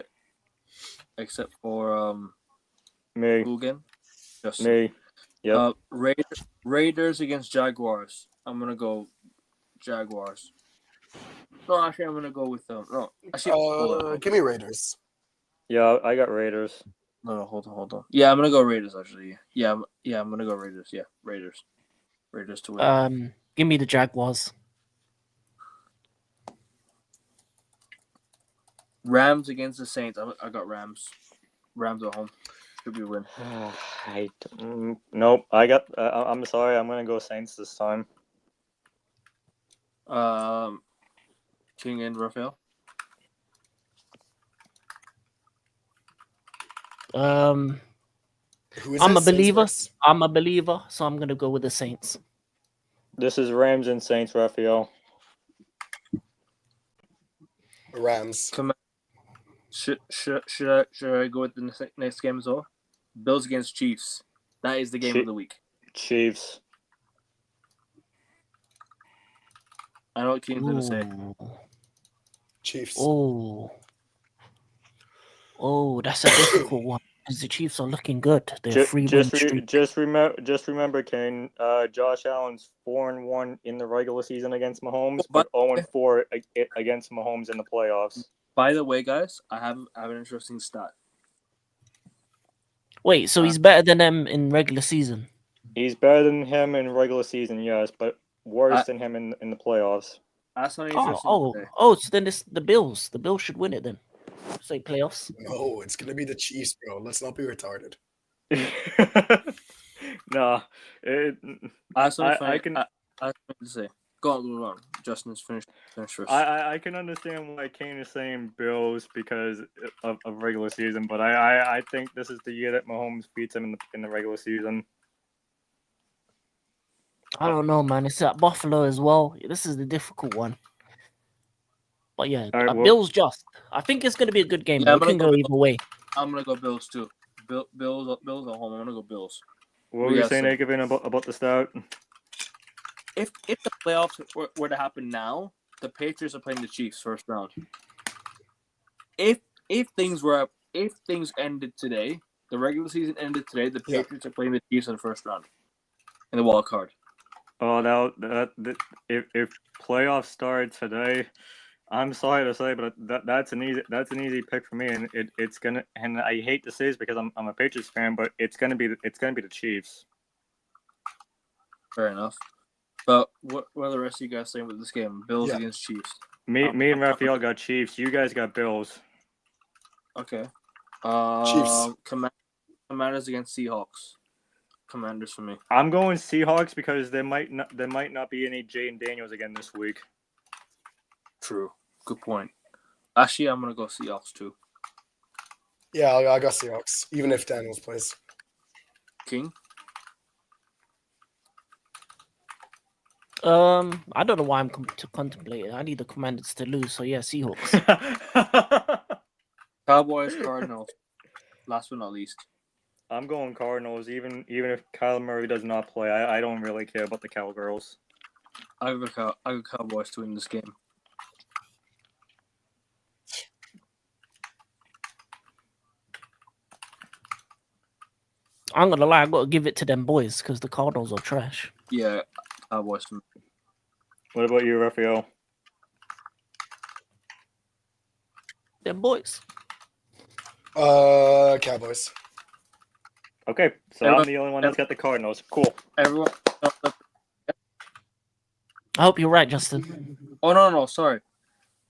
[SPEAKER 1] except for
[SPEAKER 4] Me.
[SPEAKER 1] who again? Justin.
[SPEAKER 4] Me. Yep.
[SPEAKER 1] Raiders against Jaguars. I'm gonna go Jaguars. No, actually, I'm gonna go with no. Actually, hold on.
[SPEAKER 3] Give me Raiders.
[SPEAKER 4] Yeah, I got Raiders.
[SPEAKER 1] No, hold on. Yeah, I'm gonna go Raiders. Actually, yeah, I'm gonna go Raiders. Yeah, Raiders to win.
[SPEAKER 2] Give me the Jaguars.
[SPEAKER 1] Rams against the Saints. I got Rams. Rams at home. Should be a win.
[SPEAKER 4] Nope. I got. I'm sorry. I'm gonna go Saints this time.
[SPEAKER 1] King and Raphael.
[SPEAKER 2] I'm a believer. So I'm gonna go with the Saints.
[SPEAKER 4] This is Rams and Saints, Raphael.
[SPEAKER 3] Rams.
[SPEAKER 1] Come on. Should I go with the next game as well? Bills against Chiefs. That is the game of the week.
[SPEAKER 4] Chiefs.
[SPEAKER 1] I know what King's gonna say.
[SPEAKER 3] Chiefs.
[SPEAKER 2] Oh, that's a difficult one because the Chiefs are looking good. They're
[SPEAKER 4] Just remember, Kane. Josh Allen's 4-1 in the regular season against Mahomes, but 0-4 against Mahomes in the playoffs.
[SPEAKER 1] By the way, guys, I have an interesting stat.
[SPEAKER 2] Wait, so he's better than them in regular season?
[SPEAKER 4] He's better than him in regular season, yes, but worse than him in the playoffs.
[SPEAKER 1] That's not interesting.
[SPEAKER 2] So then it's the Bills. The Bills should win it then. Say playoffs.
[SPEAKER 3] No, it's gonna be the Chiefs, bro. Let's not be retarded.
[SPEAKER 4] Nah,
[SPEAKER 1] I can say. Go on. Justin's finished first.
[SPEAKER 4] I can understand why Kane is saying Bills because of regular season, but I think this is the year that Mahomes beats him in the regular season.
[SPEAKER 2] I don't know, man. It's at Buffalo as well. This is the difficult one. But yeah,
[SPEAKER 4] All right, well,
[SPEAKER 2] Bills just. I think it's going to be a good game.
[SPEAKER 1] Yeah,
[SPEAKER 2] though.
[SPEAKER 1] I'm
[SPEAKER 2] It
[SPEAKER 1] gonna
[SPEAKER 2] can
[SPEAKER 1] go
[SPEAKER 2] go
[SPEAKER 1] Bills.
[SPEAKER 2] either way.
[SPEAKER 1] I'm gonna go Bills too. Bills at home. I'm gonna go Bills.
[SPEAKER 4] what were
[SPEAKER 1] We
[SPEAKER 4] you
[SPEAKER 1] got
[SPEAKER 4] saying,
[SPEAKER 1] some-
[SPEAKER 4] Akevin, about the start?
[SPEAKER 1] If the playoffs were to happen now, the Patriots are playing the Chiefs first round. If things ended today, the regular season ended today, the
[SPEAKER 3] Yeah.
[SPEAKER 1] Patriots are playing the Chiefs in the first round in the wild card.
[SPEAKER 4] Oh, if playoffs start today, I'm sorry to say, but that's an easy pick for me, and it's gonna. And I hate to say this because I'm a Patriots fan, but it's gonna be the Chiefs.
[SPEAKER 1] Fair enough. But what are the rest of you guys saying with this game? Bills
[SPEAKER 3] Yeah.
[SPEAKER 1] against Chiefs.
[SPEAKER 4] Me and Raphael got Chiefs. You guys got Bills.
[SPEAKER 1] Okay.
[SPEAKER 3] Chiefs.
[SPEAKER 1] Commanders against Seahawks. Commanders for me.
[SPEAKER 4] I'm going Seahawks because there might not be any Jaden Daniels again this week.
[SPEAKER 1] True. Good point. Actually, I'm gonna go Seahawks too.
[SPEAKER 3] Yeah, I got Seahawks, even if Daniels plays.
[SPEAKER 1] King.
[SPEAKER 2] I don't know why I'm contemplating. I need the Commanders to lose. So yeah, Seahawks.
[SPEAKER 1] Cowboys, Cardinals. Last but not least.
[SPEAKER 4] I'm going Cardinals, even if Kyle Murray does not play. I don't really care about the Cowgirls.
[SPEAKER 1] I got Cowboys to win this game.
[SPEAKER 2] I'm gonna lie. I gotta give it to them boys because the Cardinals are trash.
[SPEAKER 1] Yeah, Cowboys for me.
[SPEAKER 4] What about you, Raphael?
[SPEAKER 2] Them boys.
[SPEAKER 3] Cowboys.
[SPEAKER 4] Okay, so I'm the only one that's got the Cardinals. Cool.
[SPEAKER 1] Everyone.
[SPEAKER 2] I hope you're right, Justin.
[SPEAKER 1] Oh no, sorry.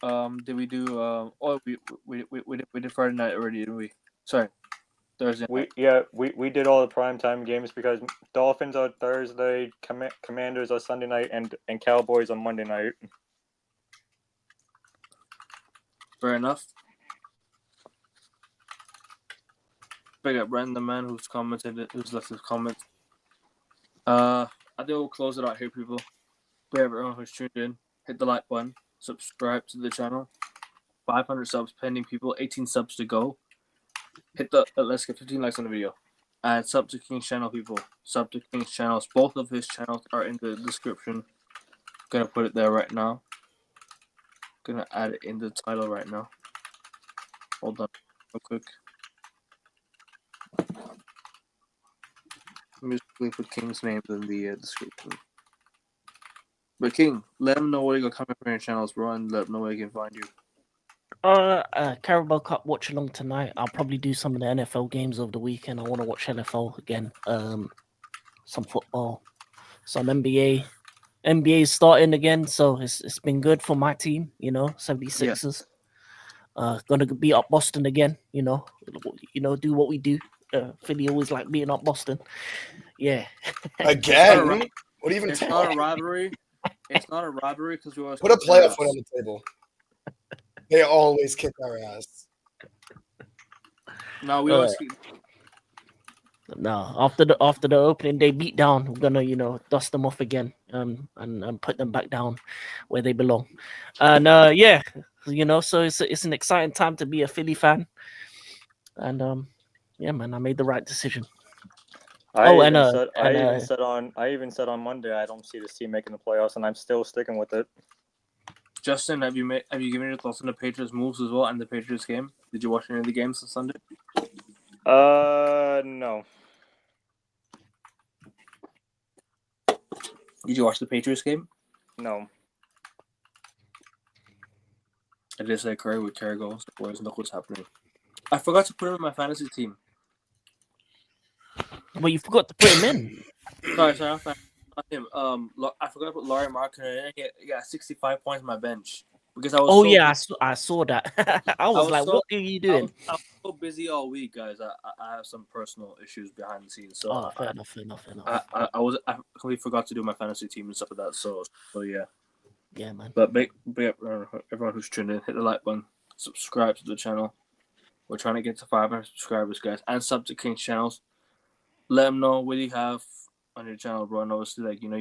[SPEAKER 1] Did we do? We did Friday night already, didn't we? Sorry, Thursday.
[SPEAKER 4] We did all the primetime games because Dolphins are Thursday, Commanders are Sunday night, and Cowboys on Monday night.
[SPEAKER 1] Fair enough. Big up Brandon, the man who's left his comment. I think we'll close it out here, people. For everyone who's tuned in, hit the like button, subscribe to the channel. 500 subs pending, people. 18 subs to go. Hit the let's get 15 likes on the video. And sub to King's channel, people. Sub to King's channels. Both of his channels are in the description. Gonna put it there right now. Gonna add it in the title right now. Hold on, real quick. Let me just put King's name in the description. But King, let them know where you got coming from your channels, bro, and let them know where you can find you.
[SPEAKER 2] Carabao Cup watch along tonight. I'll probably do some of the NFL games over the weekend. I want to watch NFL again. Some football, some NBA. NBA is starting again, so it's been good for my team. 76ers. Gonna beat up Boston again. Do what we do. Philly always like beating up Boston. Yeah.
[SPEAKER 3] Again? What are you even
[SPEAKER 1] It's
[SPEAKER 3] talking
[SPEAKER 1] not a rivalry. It's not a rivalry because we always
[SPEAKER 3] Put a playoff win on the table. They always kick our ass.
[SPEAKER 1] No, we always.
[SPEAKER 2] No, after the opening day beatdown, we're gonna dust them off again, and put them back down where they belong. And so it's an exciting time to be a Philly fan. And yeah, man, I made the right decision.
[SPEAKER 4] I even said on Monday I don't see this team making the playoffs, and I'm still sticking with it.
[SPEAKER 1] Justin, have you given your thoughts on the Patriots moves as well and the Patriots game? Did you watch any of the games on Sunday?
[SPEAKER 4] No.
[SPEAKER 1] Did you watch the Patriots game?
[SPEAKER 4] No.
[SPEAKER 1] I did say Curry with Curry goals. Boys, look what's happening. I forgot to put him in my fantasy team.
[SPEAKER 2] Well, you forgot to put him in.
[SPEAKER 1] Sorry, not him. I forgot to put Laurie Markkinen in. He got 65 points on my bench because I was.
[SPEAKER 2] Oh yeah, I saw that. I was like, what are you doing?
[SPEAKER 1] I was so busy all week, guys. I have some personal issues behind the scenes, so
[SPEAKER 2] fair enough.
[SPEAKER 1] I completely forgot to do my fantasy team and stuff like that. So yeah.
[SPEAKER 2] Yeah, man.
[SPEAKER 1] But big up everyone who's tuned in. Hit the like button. Subscribe to the channel. We're trying to get to 500 subscribers, guys, and sub to King's channels. Let them know what you have on your channel, bro. And obviously, like, you know,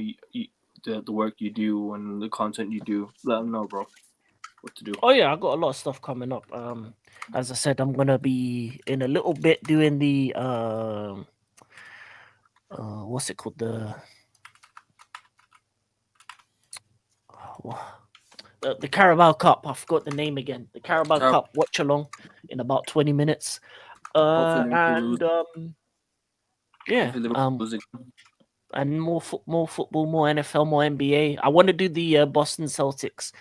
[SPEAKER 1] the work you do and the content you do. Let them know, bro, what to do.
[SPEAKER 2] Oh yeah, I got a lot of stuff coming up. As I said, I'm gonna be in a little bit doing the what's it called, the Carabao Cup. I forgot the name again. The Carabao Cup watch along in about 20 minutes.
[SPEAKER 1] Hopefully Liverpool lose.
[SPEAKER 2] And yeah,
[SPEAKER 1] Hopefully Liverpool lose again.
[SPEAKER 2] and more football, more NFL, more NBA. I want to do the Boston Celtics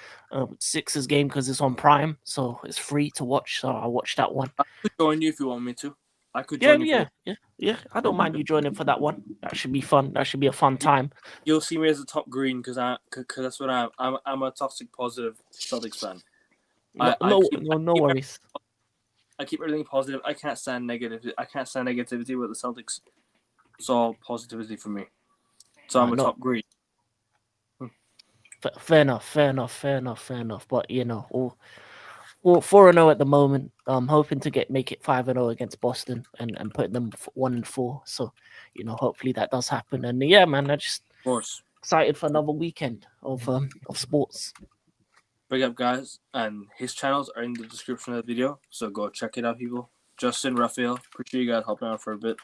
[SPEAKER 2] Sixers game because it's on Prime, so it's free to watch. So I watched that one.
[SPEAKER 1] I could join you if you want me to. I could
[SPEAKER 2] Yeah,
[SPEAKER 1] join you.
[SPEAKER 2] yeah. I don't mind you joining for that one. That should be fun. That should be a fun time.
[SPEAKER 1] You'll see me as a top green because that's what I am. I'm a toxic positive Celtics fan.
[SPEAKER 2] No worries.
[SPEAKER 1] I keep everything positive. I can't stand negative. I can't stand negativity with the Celtics. It's all positivity for me. So I'm a top green.
[SPEAKER 2] Fair enough. But you know, all 4-0 at the moment. I'm hoping to make it 5-0 against Boston and put them 1-4. So, you know, hopefully that does happen. And yeah, man, I just
[SPEAKER 1] Of course.
[SPEAKER 2] Excited for another weekend of sports.
[SPEAKER 1] Big up, guys, and his channels are in the description of the video, so go check it out, people. Justin, Raphael, appreciate you guys helping out for a bit.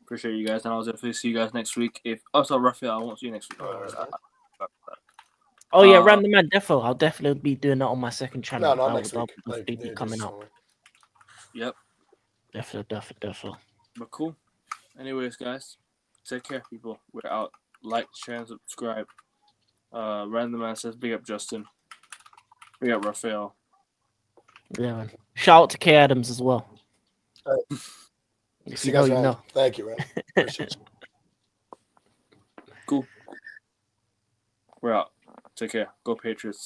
[SPEAKER 1] Appreciate you guys, and I'll definitely see you guys next week. Raphael, I won't see you next week.
[SPEAKER 2] Oh yeah, Random Man Defo. I'll definitely be doing that on my second channel.
[SPEAKER 3] No, not next week.
[SPEAKER 2] I'll be coming up.
[SPEAKER 1] Yep.
[SPEAKER 2] Definitely.
[SPEAKER 1] But cool. Anyways, guys, take care, people. We're out. Like, share, and subscribe. Random Man says, big up, Justin. Big up, Raphael.
[SPEAKER 2] Yeah, man. Shout out to K Adams as well. If you know, you know.
[SPEAKER 3] Thank you, man. Appreciate you.
[SPEAKER 1] Cool. We're out. Take care. Go Patriots.